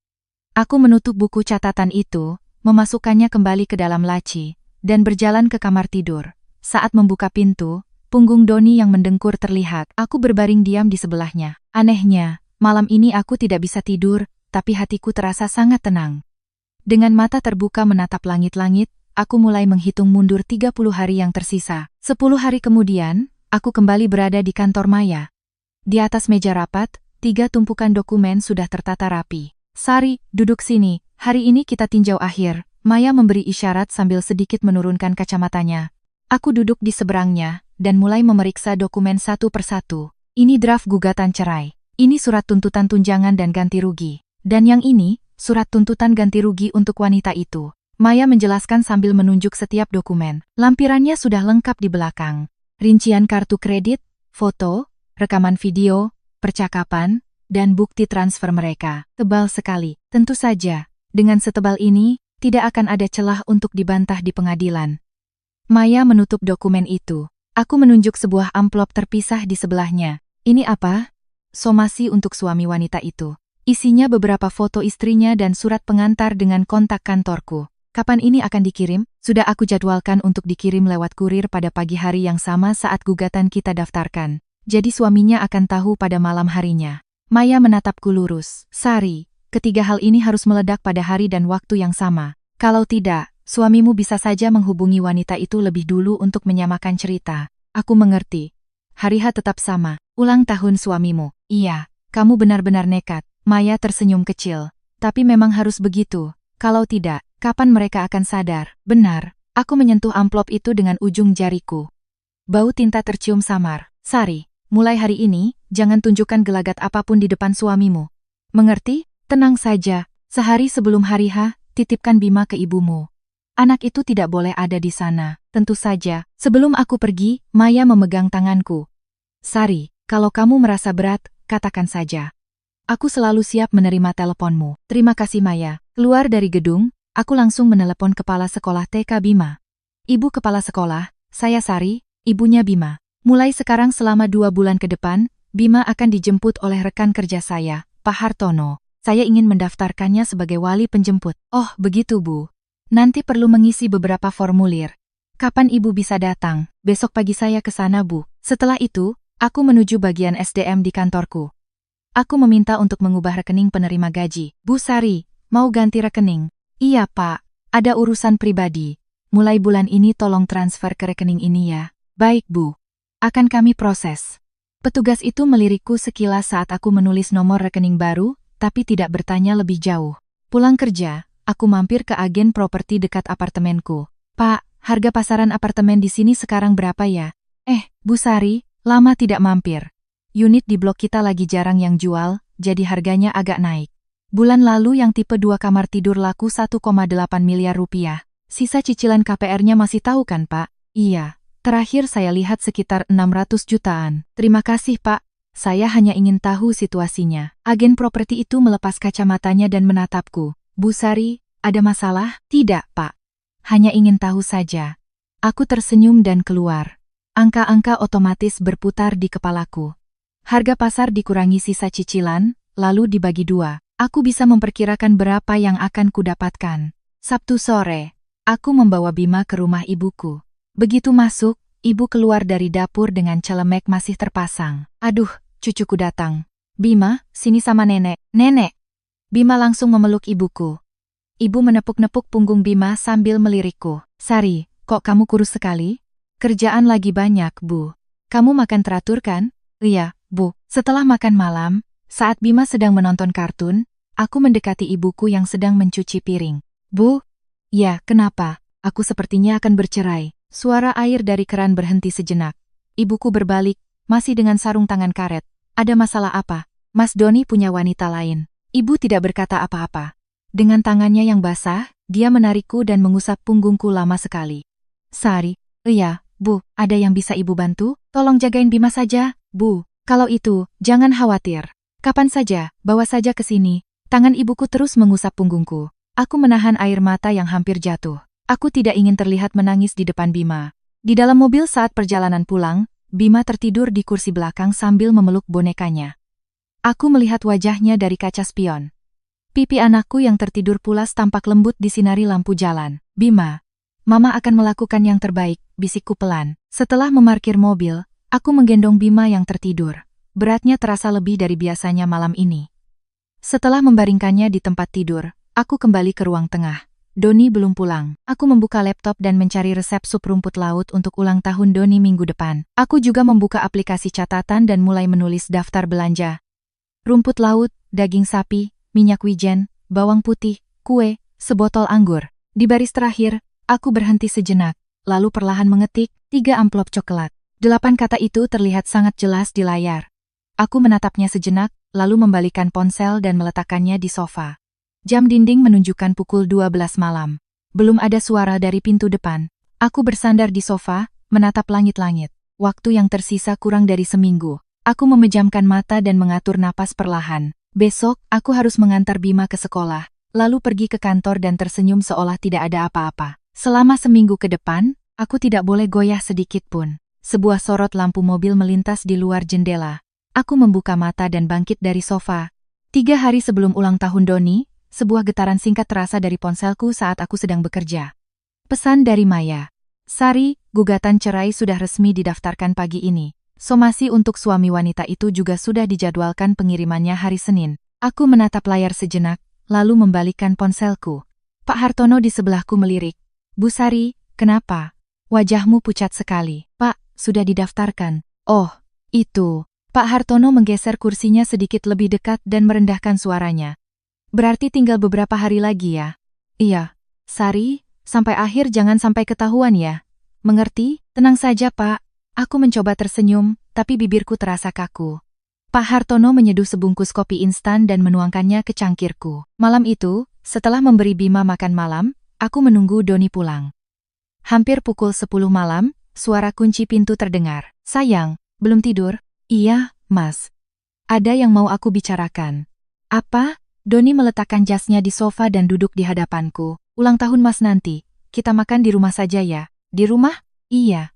Aku menutup buku catatan itu, memasukkannya kembali ke dalam laci, dan berjalan ke kamar tidur. Saat membuka pintu, punggung Doni yang mendengkur terlihat. Aku berbaring diam di sebelahnya. Anehnya, malam ini aku tidak bisa tidur, tapi hatiku terasa sangat tenang. Dengan mata terbuka menatap langit-langit, aku mulai menghitung mundur 30 hari yang tersisa. 10 hari kemudian, aku kembali berada di kantor Maya. Di atas meja rapat, 3 tumpukan dokumen sudah tertata rapi. Sari, duduk sini, hari ini kita tinjau akhir. Maya memberi isyarat sambil sedikit menurunkan kacamatanya. Aku duduk di seberangnya, dan mulai memeriksa dokumen satu persatu. Ini draft gugatan cerai. Ini surat tuntutan tunjangan dan ganti rugi. Dan yang ini, surat tuntutan ganti rugi untuk wanita itu. Maya menjelaskan sambil menunjuk setiap dokumen. Lampirannya sudah lengkap di belakang. Rincian kartu kredit, foto, rekaman video, percakapan, dan bukti transfer mereka. Tebal sekali. Tentu saja, dengan setebal ini, tidak akan ada celah untuk dibantah di pengadilan. Maya menutup dokumen itu. Aku menunjuk sebuah amplop terpisah di sebelahnya. Ini apa? Somasi untuk suami wanita itu. Isinya beberapa foto istrinya dan surat pengantar dengan kontak kantorku. Kapan ini akan dikirim? Sudah aku jadwalkan untuk dikirim lewat kurir pada pagi hari yang sama saat gugatan kita daftarkan. Jadi suaminya akan tahu pada malam harinya. Maya menatapku lurus. Sari, ketiga hal ini harus meledak pada hari dan waktu yang sama. Kalau tidak, suamimu bisa saja menghubungi wanita itu lebih dulu untuk menyamakan cerita. Aku mengerti. Hari H tetap sama. Ulang tahun suamimu. Iya, kamu benar-benar nekat. Maya tersenyum kecil. Tapi memang harus begitu. Kalau tidak, kapan mereka akan sadar? Benar. Aku menyentuh amplop itu dengan ujung jariku. Bau tinta tercium samar. Sari, mulai hari ini, jangan tunjukkan gelagat apapun di depan suamimu. Mengerti? Tenang saja. Sehari sebelum hari H, titipkan Bima ke ibumu. Anak itu tidak boleh ada di sana. Tentu saja. Sebelum aku pergi, Maya memegang tanganku. Sari, kalau kamu merasa berat, katakan saja. Aku selalu siap menerima teleponmu. Terima kasih Maya. Keluar dari gedung, aku langsung menelepon kepala sekolah TK Bima. Ibu kepala sekolah, saya Sari, ibunya Bima. Mulai sekarang selama 2 bulan ke depan, Bima akan dijemput oleh rekan kerja saya, Pak Hartono. Saya ingin mendaftarkannya sebagai wali penjemput. Oh, begitu Bu. Nanti perlu mengisi beberapa formulir. Kapan Ibu bisa datang? Besok pagi saya ke sana Bu. Setelah itu, aku menuju bagian SDM di kantorku. Aku meminta untuk mengubah rekening penerima gaji. Bu Sari, mau ganti rekening? Iya Pak, ada urusan pribadi. Mulai bulan ini tolong transfer ke rekening ini ya. Baik Bu. Akan kami proses. Petugas itu melirikku sekilas saat aku menulis nomor rekening baru, tapi tidak bertanya lebih jauh. Pulang kerja, aku mampir ke agen properti dekat apartemenku. Pak, harga pasaran apartemen di sini sekarang berapa ya? Bu Sari, lama tidak mampir. Unit di blok kita lagi jarang yang jual, jadi harganya agak naik. Bulan lalu yang tipe 2 kamar tidur laku 1,8 miliar rupiah. Sisa cicilan KPR-nya masih tahu kan Pak? Iya, terakhir saya lihat sekitar 600 jutaan. Terima kasih Pak, saya hanya ingin tahu situasinya. Agen properti itu melepas kacamatanya dan menatapku. Bu Sari, ada masalah? Tidak Pak, hanya ingin tahu saja. Aku tersenyum dan keluar. Angka-angka otomatis berputar di kepalaku. Harga pasar dikurangi sisa cicilan, lalu dibagi 2. Aku bisa memperkirakan berapa yang akan kudapatkan. Sabtu sore, aku membawa Bima ke rumah ibuku. Begitu masuk, ibu keluar dari dapur dengan celemek masih terpasang. Aduh, cucuku datang. Bima, sini sama nenek. Nenek. Bima langsung memeluk ibuku. Ibu menepuk-nepuk punggung Bima sambil melirikku. Sari, kok kamu kurus sekali? Kerjaan lagi banyak, Bu. Kamu makan teratur kan? Iya, Bu. Setelah makan malam, saat Bima sedang menonton kartun, aku mendekati ibuku yang sedang mencuci piring. Bu? Ya, kenapa? Aku sepertinya akan bercerai. Suara air dari keran berhenti sejenak. Ibuku berbalik, masih dengan sarung tangan karet. Ada masalah apa? Mas Doni punya wanita lain. Ibu tidak berkata apa-apa. Dengan tangannya yang basah, dia menarikku dan mengusap punggungku lama sekali. Sari, iya, Bu, ada yang bisa Ibu bantu? Tolong jagain Bima saja, Bu. Kalau itu, jangan khawatir. Kapan saja, bawa saja ke sini. Tangan ibuku terus mengusap punggungku. Aku menahan air mata yang hampir jatuh. Aku tidak ingin terlihat menangis di depan Bima. Di dalam mobil saat perjalanan pulang, Bima tertidur di kursi belakang sambil memeluk bonekanya. Aku melihat wajahnya dari kaca spion. Pipi anakku yang tertidur pulas tampak lembut disinari lampu jalan. Bima, Mama akan melakukan yang terbaik, bisikku pelan. Setelah memarkir mobil, aku menggendong Bima yang tertidur. Beratnya terasa lebih dari biasanya malam ini. Setelah membaringkannya di tempat tidur, aku kembali ke ruang tengah. Doni belum pulang. Aku membuka laptop dan mencari resep sup rumput laut untuk ulang tahun Doni minggu depan. Aku juga membuka aplikasi catatan dan mulai menulis daftar belanja. Rumput laut, daging sapi, minyak wijen, bawang putih, kue, sebotol anggur. Di baris terakhir, aku berhenti sejenak, lalu perlahan mengetik 3 amplop coklat. 8 kata itu terlihat sangat jelas di layar. Aku menatapnya sejenak, lalu membalikan ponsel dan meletakkannya di sofa. Jam dinding menunjukkan pukul 12 malam. Belum ada suara dari pintu depan. Aku bersandar di sofa, menatap langit-langit. Waktu yang tersisa kurang dari seminggu. Aku memejamkan mata dan mengatur napas perlahan. Besok, aku harus mengantar Bima ke sekolah, lalu pergi ke kantor dan tersenyum seolah tidak ada apa-apa. Selama seminggu ke depan, Aku tidak boleh goyah sedikit pun. Sebuah sorot lampu mobil melintas di luar jendela. Aku membuka mata dan bangkit dari sofa. 3 hari sebelum ulang tahun Doni, sebuah getaran singkat terasa dari ponselku saat aku sedang bekerja. Pesan dari Maya. Sari, gugatan cerai sudah resmi didaftarkan pagi ini. Somasi untuk suami wanita itu juga sudah dijadwalkan pengirimannya hari Senin. Aku menatap layar sejenak, lalu membalikkan ponselku. Pak Hartono di sebelahku melirik. Bu Sari, kenapa? Wajahmu pucat sekali. Pak, sudah didaftarkan. Oh, itu. Pak Hartono menggeser kursinya sedikit lebih dekat dan merendahkan suaranya. Berarti tinggal beberapa hari lagi ya? Iya. Sari, sampai akhir jangan sampai ketahuan ya. Mengerti? Tenang saja Pak. Aku mencoba tersenyum, tapi bibirku terasa kaku. Pak Hartono menyeduh sebungkus kopi instan dan menuangkannya ke cangkirku. Malam itu, setelah memberi Bima makan malam, aku menunggu Doni pulang. Hampir pukul 10 malam, suara kunci pintu terdengar. Sayang, belum tidur? Iya, Mas. Ada yang mau aku bicarakan. Apa? Doni meletakkan jasnya di sofa dan duduk di hadapanku. Ulang tahun Mas nanti, kita makan di rumah saja ya. Di rumah? Iya.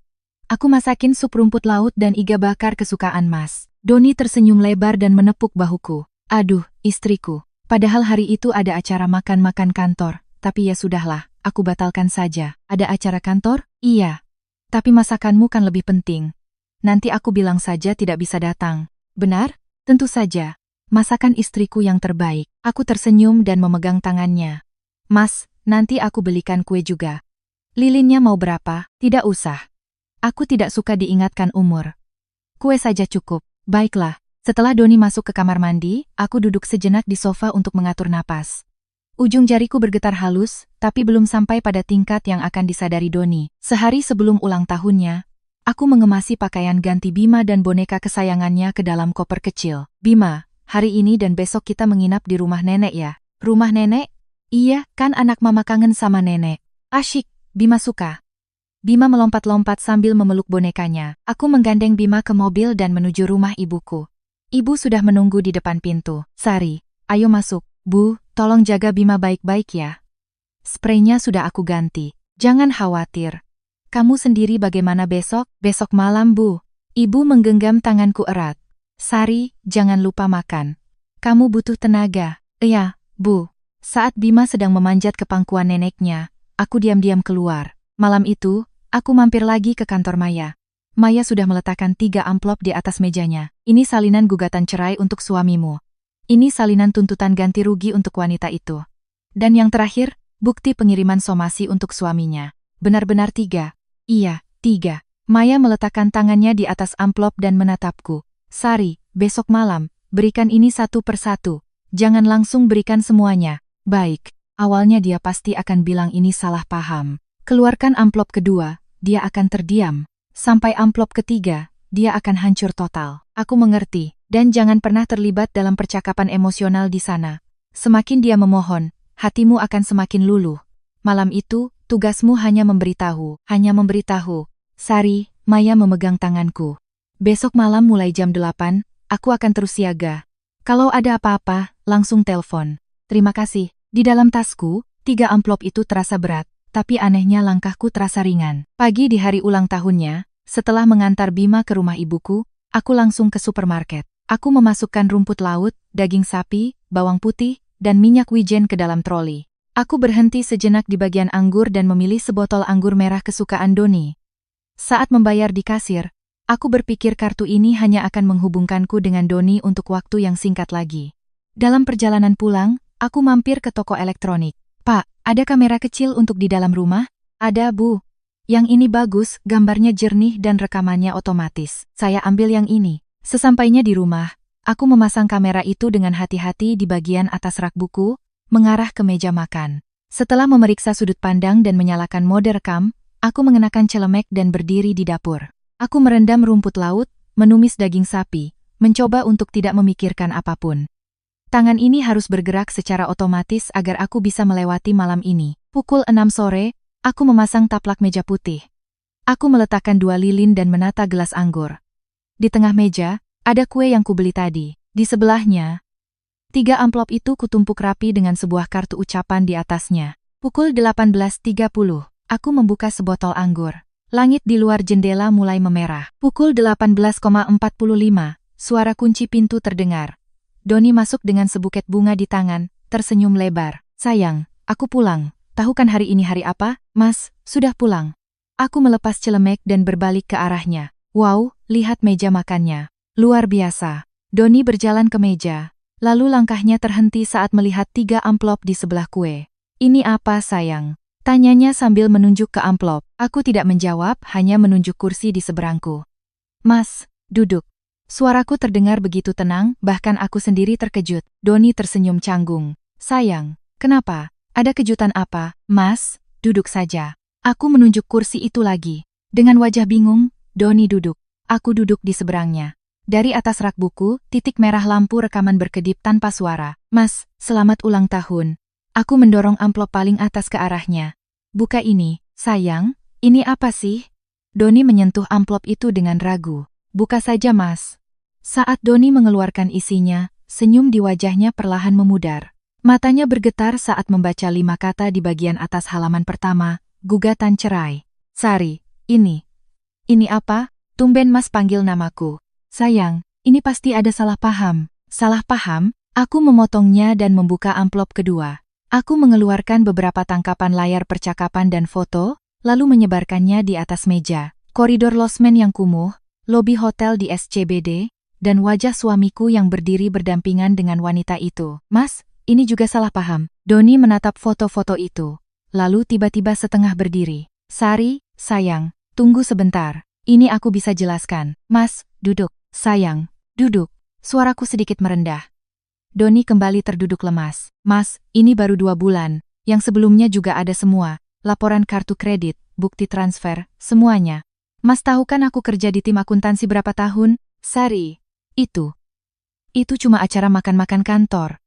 Aku masakin sup rumput laut dan iga bakar kesukaan Mas. Doni tersenyum lebar dan menepuk bahuku. Aduh, istriku. Padahal hari itu ada acara makan-makan kantor. Tapi ya sudahlah, aku batalkan saja. Ada acara kantor? Iya. Tapi masakanmu kan lebih penting. Nanti aku bilang saja tidak bisa datang. Benar? Tentu saja. Masakan istriku yang terbaik. Aku tersenyum dan memegang tangannya. Mas, nanti aku belikan kue juga. Lilinnya mau berapa? Tidak usah. Aku tidak suka diingatkan umur. Kue saja cukup. Baiklah. Setelah Doni masuk ke kamar mandi, aku duduk sejenak di sofa untuk mengatur napas. Ujung jariku bergetar halus, tapi belum sampai pada tingkat yang akan disadari Doni. Sehari sebelum ulang tahunnya, aku mengemasi pakaian ganti Bima dan boneka kesayangannya ke dalam koper kecil. Bima, hari ini dan besok kita menginap di rumah nenek ya. Rumah nenek? Iya, kan anak mama kangen sama nenek. Asyik, Bima suka. Bima melompat-lompat sambil memeluk bonekanya. Aku menggandeng Bima ke mobil dan menuju rumah ibuku. Ibu sudah menunggu di depan pintu. Sari, ayo masuk. Bu, tolong jaga Bima baik-baik ya. Spraynya sudah aku ganti. Jangan khawatir. Kamu sendiri bagaimana besok? Besok malam, Bu. Ibu menggenggam tanganku erat. Sari, jangan lupa makan. Kamu butuh tenaga. Iya, Bu. Saat Bima sedang memanjat ke pangkuan neneknya, aku diam-diam keluar. Malam itu, aku mampir lagi ke kantor Maya. Maya sudah meletakkan 3 amplop di atas mejanya. Ini salinan gugatan cerai untuk suamimu. Ini salinan tuntutan ganti rugi untuk wanita itu. Dan yang terakhir, bukti pengiriman somasi untuk suaminya. Benar-benar 3. Iya, 3. Maya meletakkan tangannya di atas amplop dan menatapku. Sari, besok malam, berikan ini satu persatu. Jangan langsung berikan semuanya. Baik, awalnya dia pasti akan bilang ini salah paham. Keluarkan amplop kedua, dia akan terdiam. Sampai amplop ketiga, dia akan hancur total. Aku mengerti, dan jangan pernah terlibat dalam percakapan emosional di sana. Semakin dia memohon, hatimu akan semakin luluh. Malam itu, tugasmu hanya memberitahu. Sari, Maya memegang tanganku. Besok malam mulai jam 8, aku akan terus siaga. Kalau ada apa-apa, langsung telepon. Terima kasih. Di dalam tasku, 3 amplop itu terasa berat. Tapi anehnya langkahku terasa ringan. Pagi di hari ulang tahunnya, setelah mengantar Bima ke rumah ibuku, aku langsung ke supermarket. Aku memasukkan rumput laut, daging sapi, bawang putih, dan minyak wijen ke dalam troli. Aku berhenti sejenak di bagian anggur dan memilih sebotol anggur merah kesukaan Doni. Saat membayar di kasir, aku berpikir kartu ini hanya akan menghubungkanku dengan Doni untuk waktu yang singkat lagi. Dalam perjalanan pulang, aku mampir ke toko elektronik. Pak, ada kamera kecil untuk di dalam rumah? Ada, Bu. Yang ini bagus, gambarnya jernih dan rekamannya otomatis. Saya ambil yang ini. Sesampainya di rumah, aku memasang kamera itu dengan hati-hati di bagian atas rak buku, mengarah ke meja makan. Setelah memeriksa sudut pandang dan menyalakan mode rekam, aku mengenakan celemek dan berdiri di dapur. Aku merendam rumput laut, menumis daging sapi, mencoba untuk tidak memikirkan apapun. Tangan ini harus bergerak secara otomatis agar aku bisa melewati malam ini. Pukul 6 sore, aku memasang taplak meja putih. Aku meletakkan 2 lilin dan menata gelas anggur. Di tengah meja, ada kue yang kubeli tadi. Di sebelahnya, 3 amplop itu kutumpuk rapi dengan sebuah kartu ucapan di atasnya. Pukul 18.30, aku membuka sebotol anggur. Langit di luar jendela mulai memerah. Pukul 18.45, suara kunci pintu terdengar. Doni masuk dengan sebuket bunga di tangan, tersenyum lebar. Sayang, aku pulang. Tahu kan hari ini hari apa? Mas, sudah pulang. Aku melepas celemek dan berbalik ke arahnya. Wow, lihat meja makannya. Luar biasa. Doni berjalan ke meja. Lalu langkahnya terhenti saat melihat 3 amplop di sebelah kue. Ini apa sayang? Tanyanya sambil menunjuk ke amplop. Aku tidak menjawab, hanya menunjuk kursi di seberangku. Mas, duduk. Suaraku terdengar begitu tenang, bahkan aku sendiri terkejut. Doni tersenyum canggung. Sayang, kenapa? Ada kejutan apa? Mas, duduk saja. Aku menunjuk kursi itu lagi. Dengan wajah bingung, Doni duduk. Aku duduk di seberangnya. Dari atas rak buku, titik merah lampu rekaman berkedip tanpa suara. Mas, selamat ulang tahun. Aku mendorong amplop paling atas ke arahnya. Buka ini, sayang. Ini apa sih? Doni menyentuh amplop itu dengan ragu. Buka saja mas. Saat Doni mengeluarkan isinya, senyum di wajahnya perlahan memudar. Matanya bergetar saat membaca 5 kata di bagian atas halaman pertama, gugatan cerai. Sari, ini apa? Tumben mas panggil namaku. Sayang, ini pasti ada salah paham. Salah paham? Aku memotongnya dan membuka amplop kedua. Aku mengeluarkan beberapa tangkapan layar percakapan dan foto, lalu menyebarkannya di atas meja. Koridor losmen yang kumuh, lobi hotel di SCBD, dan wajah suamiku yang berdiri berdampingan dengan wanita itu. Mas, ini juga salah paham. Doni menatap foto-foto itu, lalu tiba-tiba setengah berdiri. Sari, sayang, tunggu sebentar. Ini aku bisa jelaskan. Mas, duduk. Sayang, duduk. Suaraku sedikit merendah. Doni kembali terduduk lemas. Mas, ini baru 2 bulan. Yang sebelumnya juga ada semua. Laporan kartu kredit, bukti transfer, semuanya. Mas tahu kan aku kerja di tim akuntansi berapa tahun? Sari, itu cuma acara makan-makan kantor.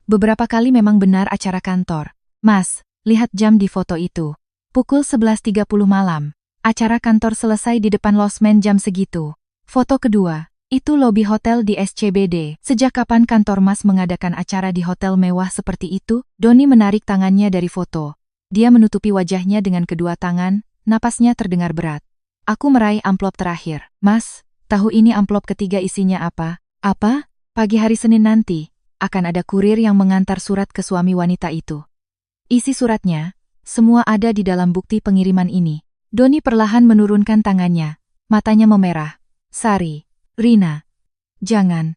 Beberapa kali memang benar acara kantor. Mas, lihat jam di foto itu. Pukul 11.30 malam. Acara kantor selesai di depan losmen jam segitu. Foto kedua. Itu lobi hotel di SCBD. Sejak kapan kantor Mas mengadakan acara di hotel mewah seperti itu? Doni menarik tangannya dari foto. Dia menutupi wajahnya dengan kedua tangan, napasnya terdengar berat. Aku meraih amplop terakhir. Mas, tahu ini amplop ketiga isinya apa? Apa? Pagi hari Senin nanti, akan ada kurir yang mengantar surat ke suami wanita itu. Isi suratnya, semua ada di dalam bukti pengiriman ini. Doni perlahan menurunkan tangannya. Matanya memerah. Sari. Rina. Jangan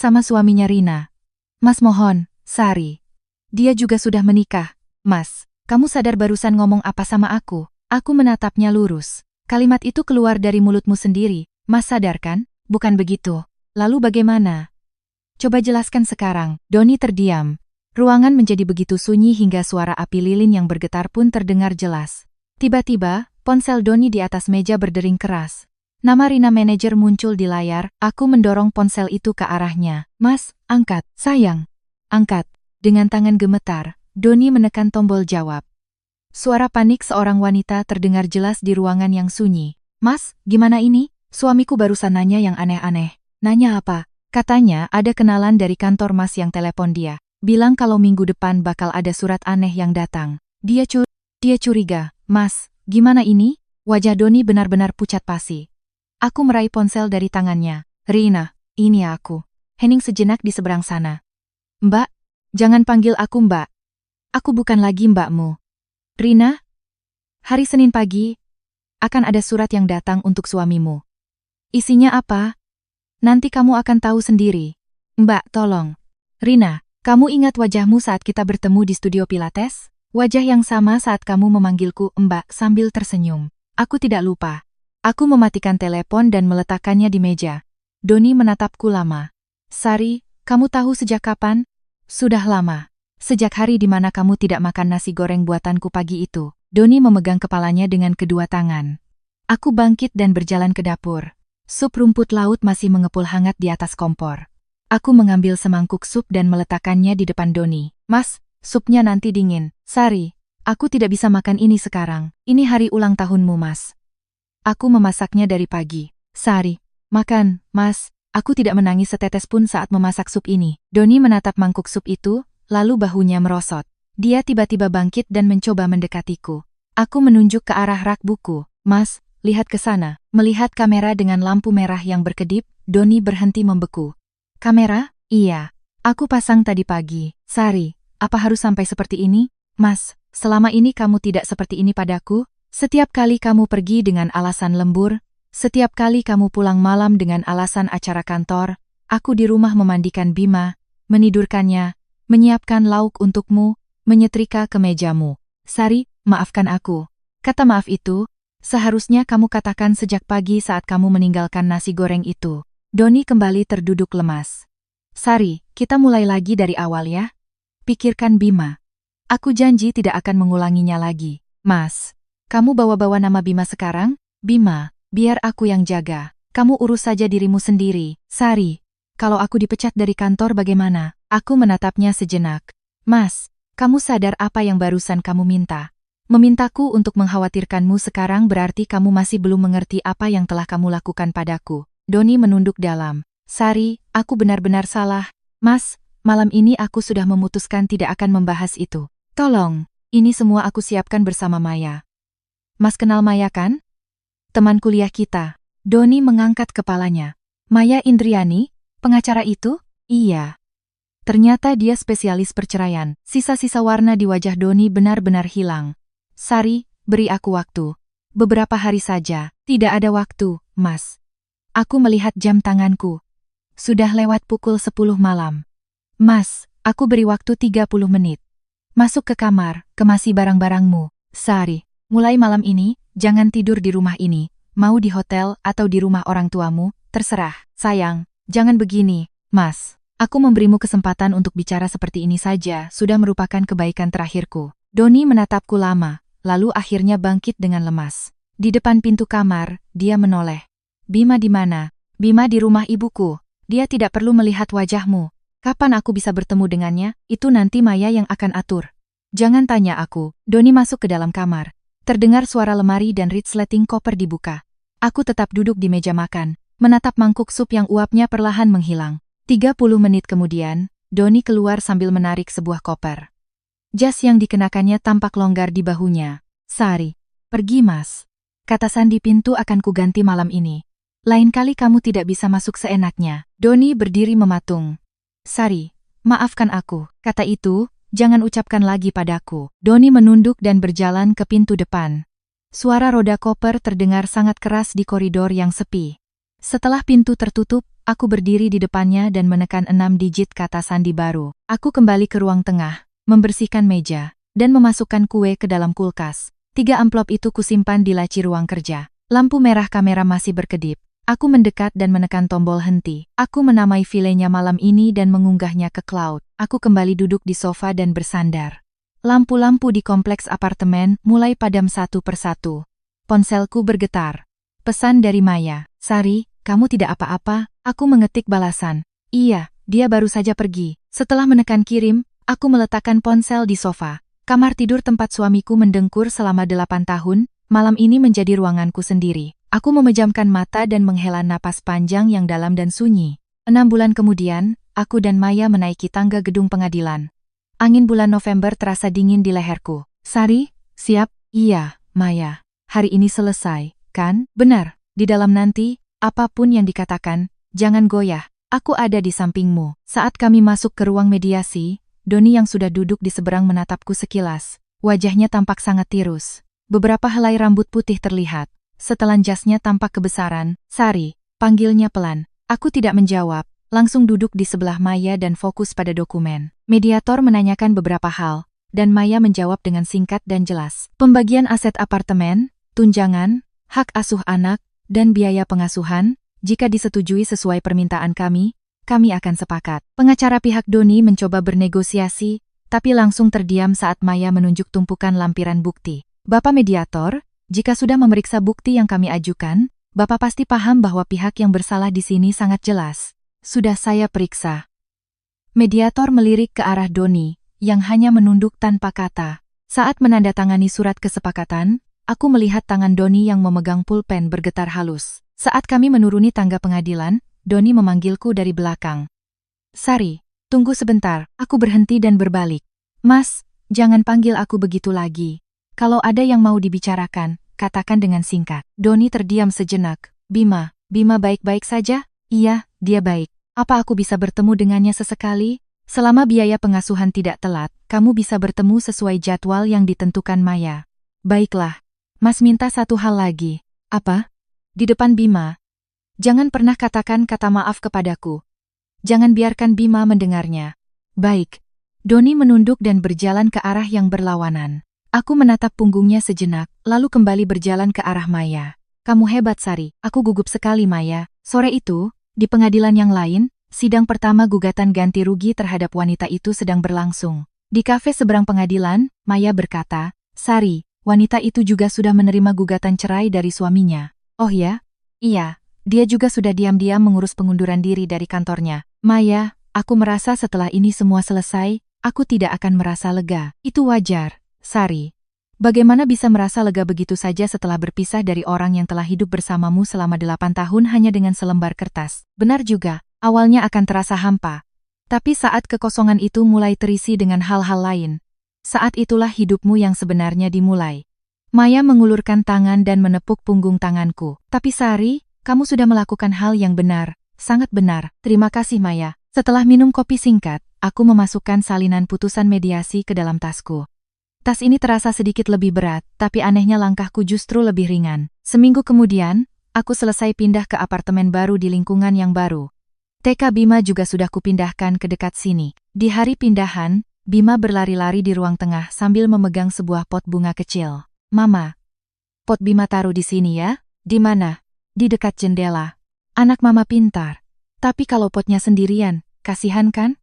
sama suaminya Rina. Mas mohon, Sari. Dia juga sudah menikah. Mas, kamu sadar barusan ngomong apa sama aku? Aku menatapnya lurus. Kalimat itu keluar dari mulutmu sendiri. Mas sadar kan? Bukan begitu. Lalu bagaimana? Coba jelaskan sekarang. Doni terdiam. Ruangan menjadi begitu sunyi hingga suara api lilin yang bergetar pun terdengar jelas. Tiba-tiba, ponsel Doni di atas meja berdering keras. Nama Rina manajer muncul di layar, aku mendorong ponsel itu ke arahnya. Mas, angkat. Sayang. Angkat. Dengan tangan gemetar, Doni menekan tombol jawab. Suara panik seorang wanita terdengar jelas di ruangan yang sunyi. Mas, gimana ini? Suamiku barusan nanya yang aneh-aneh. Nanya apa? Katanya ada kenalan dari kantor Mas yang telepon dia. Bilang kalau minggu depan bakal ada surat aneh yang datang. Dia curiga. Mas, gimana ini? Wajah Doni benar-benar pucat pasi. Aku meraih ponsel dari tangannya. Rina, ini aku. Hening sejenak di seberang sana. Mbak, jangan panggil aku mbak. Aku bukan lagi mbakmu. Rina, hari Senin pagi, akan ada surat yang datang untuk suamimu. Isinya apa? Nanti kamu akan tahu sendiri. Mbak, tolong. Rina, kamu ingat wajahmu saat kita bertemu di studio Pilates? Wajah yang sama saat kamu memanggilku mbak sambil tersenyum. Aku tidak lupa. Aku mematikan telepon dan meletakkannya di meja. Doni menatapku lama. Sari, kamu tahu sejak kapan? Sudah lama. Sejak hari di mana kamu tidak makan nasi goreng buatanku pagi itu. Doni memegang kepalanya dengan kedua tangan. Aku bangkit dan berjalan ke dapur. Sup rumput laut masih mengepul hangat di atas kompor. Aku mengambil semangkuk sup dan meletakkannya di depan Doni. Mas, supnya nanti dingin. Sari, aku tidak bisa makan ini sekarang. Ini hari ulang tahunmu, Mas. Aku memasaknya dari pagi. Sari, makan, Mas. Aku tidak menangis setetes pun saat memasak sup ini. Doni menatap mangkuk sup itu, lalu bahunya merosot. Dia tiba-tiba bangkit dan mencoba mendekatiku. Aku menunjuk ke arah rak buku. Mas, lihat ke sana. Melihat kamera dengan lampu merah yang berkedip, Doni berhenti membeku. Kamera? Iya. Aku pasang tadi pagi. Sari, apa harus sampai seperti ini? Mas, selama ini kamu tidak seperti ini padaku? Setiap kali kamu pergi dengan alasan lembur, setiap kali kamu pulang malam dengan alasan acara kantor, aku di rumah memandikan Bima, menidurkannya, menyiapkan lauk untukmu, menyetrika kemejamu. Sari, maafkan aku. Kata maaf itu, seharusnya kamu katakan sejak pagi saat kamu meninggalkan nasi goreng itu. Doni kembali terduduk lemas. Sari, kita mulai lagi dari awal ya. Pikirkan Bima. Aku janji tidak akan mengulanginya lagi. Mas, kamu bawa-bawa nama Bima sekarang? Bima, biar aku yang jaga. Kamu urus saja dirimu sendiri. Sari, kalau aku dipecat dari kantor bagaimana? Aku menatapnya sejenak. Mas, kamu sadar apa yang barusan kamu minta? Memintaku untuk mengkhawatirkanmu sekarang berarti kamu masih belum mengerti apa yang telah kamu lakukan padaku. Doni menunduk dalam. Sari, aku benar-benar salah. Mas, malam ini aku sudah memutuskan tidak akan membahas itu. Tolong, ini semua aku siapkan bersama Maya. Mas kenal Maya kan? Teman kuliah kita. Doni mengangkat kepalanya. Maya Indriani, pengacara itu? Iya. Ternyata dia spesialis perceraian. Sisa-sisa warna di wajah Doni benar-benar hilang. Sari, beri aku waktu. Beberapa hari saja. Tidak ada waktu, Mas. Aku melihat jam tanganku. Sudah lewat pukul 10 malam. Mas, aku beri waktu 30 menit. Masuk ke kamar, kemasi barang-barangmu. Sari, mulai malam ini, jangan tidur di rumah ini. Mau di hotel atau di rumah orang tuamu, terserah. Sayang, jangan begini, Mas. Aku memberimu kesempatan untuk bicara seperti ini saja, sudah merupakan kebaikan terakhirku. Doni menatapku lama, lalu akhirnya bangkit dengan lemas. Di depan pintu kamar, dia menoleh. Bima di mana? Bima di rumah ibuku. Dia tidak perlu melihat wajahmu. Kapan aku bisa bertemu dengannya? Itu nanti Maya yang akan atur. Jangan tanya aku. Doni masuk ke dalam kamar. Terdengar suara lemari dan resleting koper dibuka. Aku tetap duduk di meja makan, menatap mangkuk sup yang uapnya perlahan menghilang. 30 menit kemudian, Doni keluar sambil menarik sebuah koper. Jas yang dikenakannya tampak longgar di bahunya. Sari, pergi Mas. Kata Sandi pintu akan kuganti malam ini. Lain kali kamu tidak bisa masuk seenaknya. Doni berdiri mematung. Sari, maafkan aku. Kata itu, jangan ucapkan lagi padaku. Doni menunduk dan berjalan ke pintu depan. Suara roda koper terdengar sangat keras di koridor yang sepi. Setelah pintu tertutup, aku berdiri di depannya dan menekan 6 digit kata Sandi baru. Aku kembali ke ruang tengah, membersihkan meja, dan memasukkan kue ke dalam kulkas. 3 amplop itu kusimpan di laci ruang kerja. Lampu merah kamera masih berkedip. Aku mendekat dan menekan tombol henti. Aku menamai filenya malam ini dan mengunggahnya ke cloud. Aku kembali duduk di sofa dan bersandar. Lampu-lampu di kompleks apartemen mulai padam satu persatu. Ponselku bergetar. Pesan dari Maya. Sari, kamu tidak apa-apa? Aku mengetik balasan. Iya, dia baru saja pergi. Setelah menekan kirim, aku meletakkan ponsel di sofa. Kamar tidur tempat suamiku mendengkur selama 8 tahun, malam ini menjadi ruanganku sendiri. Aku memejamkan mata dan menghela napas panjang yang dalam dan sunyi. 6 bulan kemudian, aku dan Maya menaiki tangga gedung pengadilan. Angin bulan November terasa dingin di leherku. Sari, siap? Iya, Maya. Hari ini selesai, kan? Benar. Di dalam nanti, apapun yang dikatakan, jangan goyah. Aku ada di sampingmu. Saat kami masuk ke ruang mediasi, Doni yang sudah duduk di seberang menatapku sekilas. Wajahnya tampak sangat tirus. Beberapa helai rambut putih terlihat. Setelan jasnya tampak kebesaran. Sari, panggilnya pelan. Aku tidak menjawab, langsung duduk di sebelah Maya dan fokus pada dokumen. Mediator menanyakan beberapa hal, dan Maya menjawab dengan singkat dan jelas. Pembagian aset apartemen, tunjangan, hak asuh anak, dan biaya pengasuhan, jika disetujui sesuai permintaan kami akan sepakat. Pengacara pihak Doni mencoba bernegosiasi, tapi langsung terdiam saat Maya menunjuk tumpukan lampiran bukti. Bapak mediator, jika sudah memeriksa bukti yang kami ajukan, Bapak pasti paham bahwa pihak yang bersalah di sini sangat jelas. Sudah saya periksa. Mediator melirik ke arah Doni, yang hanya menunduk tanpa kata. Saat menandatangani surat kesepakatan, aku melihat tangan Doni yang memegang pulpen bergetar halus. Saat kami menuruni tangga pengadilan, Doni memanggilku dari belakang. Sari, tunggu sebentar, aku berhenti dan berbalik. Mas, jangan panggil aku begitu lagi. Kalau ada yang mau dibicarakan, katakan dengan singkat. Doni terdiam sejenak. Bima baik-baik saja? Iya, dia baik. Apa aku bisa bertemu dengannya sesekali? Selama biaya pengasuhan tidak telat, kamu bisa bertemu sesuai jadwal yang ditentukan Maya. Baiklah. Mas minta satu hal lagi. Apa? Di depan Bima. Jangan pernah katakan kata maaf kepadaku. Jangan biarkan Bima mendengarnya. Baik. Doni menunduk dan berjalan ke arah yang berlawanan. Aku menatap punggungnya sejenak, lalu kembali berjalan ke arah Maya. Kamu hebat, Sari. Aku gugup sekali, Maya. Sore itu, di pengadilan yang lain, sidang pertama gugatan ganti rugi terhadap wanita itu sedang berlangsung. Di kafe seberang pengadilan, Maya berkata, Sari, wanita itu juga sudah menerima gugatan cerai dari suaminya. Oh ya? Iya, dia juga sudah diam-diam mengurus pengunduran diri dari kantornya. Maya, aku merasa setelah ini semua selesai, aku tidak akan merasa lega. Itu wajar, Sari. Bagaimana bisa merasa lega begitu saja setelah berpisah dari orang yang telah hidup bersamamu selama 8 tahun hanya dengan selembar kertas? Benar juga, awalnya akan terasa hampa. Tapi saat kekosongan itu mulai terisi dengan hal-hal lain, saat itulah hidupmu yang sebenarnya dimulai. Maya mengulurkan tangan dan menepuk punggung tanganku. Tapi Sari, kamu sudah melakukan hal yang benar, sangat benar. Terima kasih Maya. Setelah minum kopi singkat, aku memasukkan salinan putusan mediasi ke dalam tasku. Tas ini terasa sedikit lebih berat, tapi anehnya langkahku justru lebih ringan. Seminggu kemudian, aku selesai pindah ke apartemen baru di lingkungan yang baru. TK Bima juga sudah kupindahkan ke dekat sini. Di hari pindahan, Bima berlari-lari di ruang tengah sambil memegang sebuah pot bunga kecil. Mama, pot Bima taruh di sini ya? Di mana? Di dekat jendela. Anak Mama pintar. Tapi kalau potnya sendirian, kasihan kan?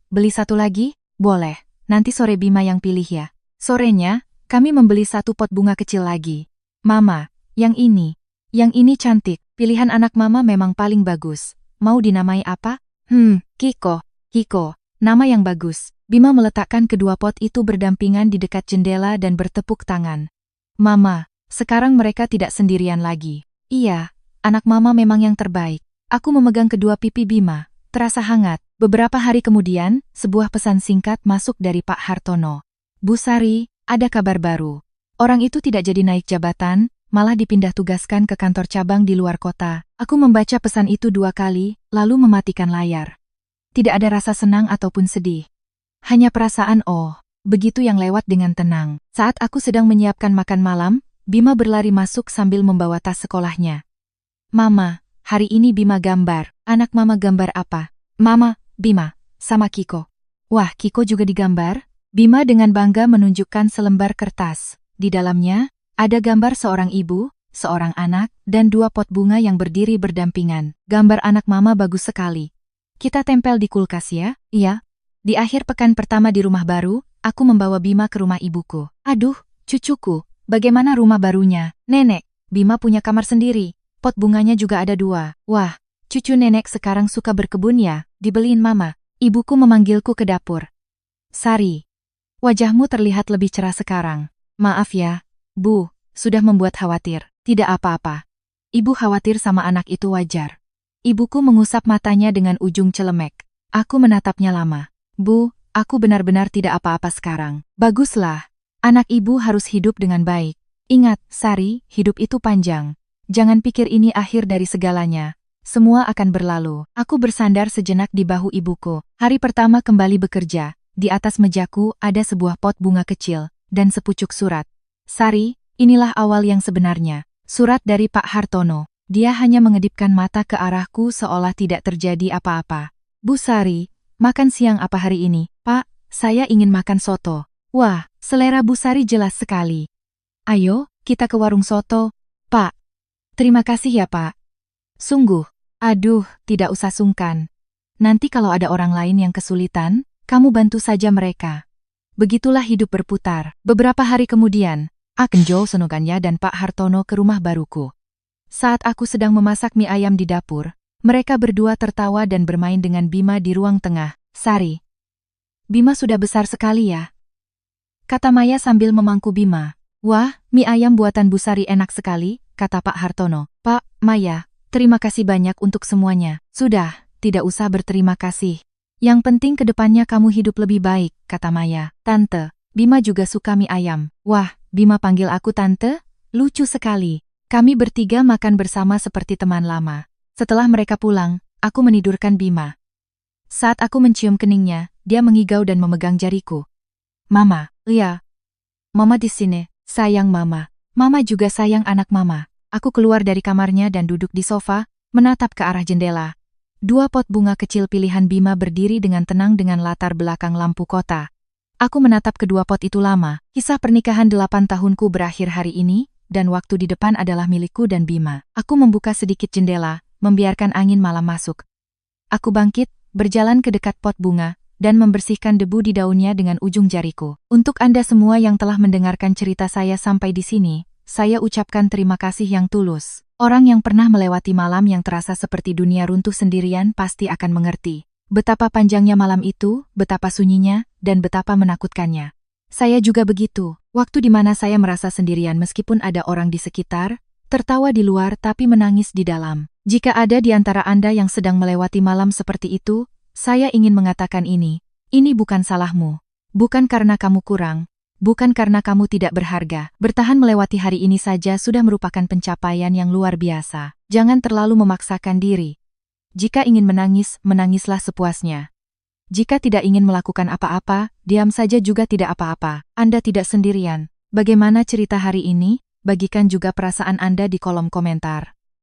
Beli satu lagi? Boleh. Nanti sore Bima yang pilih ya. Sorenya, kami membeli satu pot bunga kecil lagi. Mama, yang ini cantik. Pilihan anak Mama memang paling bagus. Mau dinamai apa? Kiko. Nama yang bagus. Bima meletakkan kedua pot itu berdampingan di dekat jendela dan bertepuk tangan. Mama, sekarang mereka tidak sendirian lagi. Iya, anak Mama memang yang terbaik. Aku memegang kedua pipi Bima. Terasa hangat. Beberapa hari kemudian, sebuah pesan singkat masuk dari Pak Hartono. Bu Sari, ada kabar baru. Orang itu tidak jadi naik jabatan, malah dipindah tugaskan ke kantor cabang di luar kota. Aku membaca pesan itu 2 kali, lalu mematikan layar. Tidak ada rasa senang ataupun sedih. Hanya perasaan begitu yang lewat dengan tenang. Saat aku sedang menyiapkan makan malam, Bima berlari masuk sambil membawa tas sekolahnya. Mama, hari ini Bima gambar. Anak Mama gambar apa? Mama, Bima, sama Kiko. Wah, Kiko juga digambar? Bima dengan bangga menunjukkan selembar kertas. Di dalamnya, ada gambar seorang ibu, seorang anak, dan 2 pot bunga yang berdiri berdampingan. Gambar anak Mama bagus sekali. Kita tempel di kulkas ya? Iya. Di akhir pekan pertama di rumah baru, aku membawa Bima ke rumah ibuku. Aduh, cucuku, bagaimana rumah barunya? Nenek, Bima punya kamar sendiri. Pot bunganya juga ada 2. Wah, cucu nenek sekarang suka berkebun ya? Dibeliin Mama. Ibuku memanggilku ke dapur. Sari, wajahmu terlihat lebih cerah sekarang. Maaf ya, Bu, sudah membuat khawatir. Tidak apa-apa. Ibu khawatir sama anak itu wajar. Ibuku mengusap matanya dengan ujung celemek. Aku menatapnya lama. Bu, aku benar-benar tidak apa-apa sekarang. Baguslah. Anak ibu harus hidup dengan baik. Ingat, Sari, hidup itu panjang. Jangan pikir ini akhir dari segalanya. Semua akan berlalu. Aku bersandar sejenak di bahu ibuku. Hari pertama kembali bekerja. Di atas mejaku ada sebuah pot bunga kecil dan sepucuk surat. Sari, inilah awal yang sebenarnya. Surat dari Pak Hartono. Dia hanya mengedipkan mata ke arahku seolah tidak terjadi apa-apa. Bu Sari, makan siang apa hari ini? Pak, saya ingin makan soto. Wah, selera Bu Sari jelas sekali. Ayo, kita ke warung soto. Pak. Terima kasih ya Pak. Sungguh. Aduh, tidak usah sungkan. Nanti kalau ada orang lain yang kesulitan, kamu bantu saja mereka. Begitulah hidup berputar. Beberapa hari kemudian, Akenjo Senoganya dan Pak Hartono ke rumah baruku. Saat aku sedang memasak mie ayam di dapur, mereka berdua tertawa dan bermain dengan Bima di ruang tengah. Sari, Bima sudah besar sekali ya? Kata Maya sambil memangku Bima. Wah, mie ayam buatan Bu Sari enak sekali, kata Pak Hartono. Pak, Maya, terima kasih banyak untuk semuanya. Sudah, tidak usah berterima kasih. Yang penting ke depannya kamu hidup lebih baik, kata Maya. Tante, Bima juga suka mie ayam. Wah, Bima panggil aku tante? Lucu sekali. Kami bertiga makan bersama seperti teman lama. Setelah mereka pulang, aku menidurkan Bima. Saat aku mencium keningnya, dia mengigau dan memegang jariku. Mama, iya. Mama di sini, sayang Mama. Mama juga sayang anak Mama. Aku keluar dari kamarnya dan duduk di sofa, menatap ke arah jendela. Dua pot bunga kecil pilihan Bima berdiri dengan tenang dengan latar belakang lampu kota. Aku menatap kedua pot itu lama. Kisah pernikahan 8 tahunku berakhir hari ini, dan waktu di depan adalah milikku dan Bima. Aku membuka sedikit jendela, membiarkan angin malam masuk. Aku bangkit, berjalan ke dekat pot bunga, dan membersihkan debu di daunnya dengan ujung jariku. Untuk Anda semua yang telah mendengarkan cerita saya sampai di sini, saya ucapkan terima kasih yang tulus. Orang yang pernah melewati malam yang terasa seperti dunia runtuh sendirian pasti akan mengerti betapa panjangnya malam itu, betapa sunyinya, dan betapa menakutkannya. Saya juga begitu, waktu di mana saya merasa sendirian meskipun ada orang di sekitar, tertawa di luar tapi menangis di dalam. Jika ada di antara Anda yang sedang melewati malam seperti itu, saya ingin mengatakan ini bukan salahmu. Bukan karena kamu kurang, bukan karena kamu tidak berharga. Bertahan melewati hari ini saja sudah merupakan pencapaian yang luar biasa. Jangan terlalu memaksakan diri. Jika ingin menangis, menangislah sepuasnya. Jika tidak ingin melakukan apa-apa, diam saja juga tidak apa-apa. Anda tidak sendirian. Bagaimana cerita hari ini? Bagikan juga perasaan Anda di kolom komentar.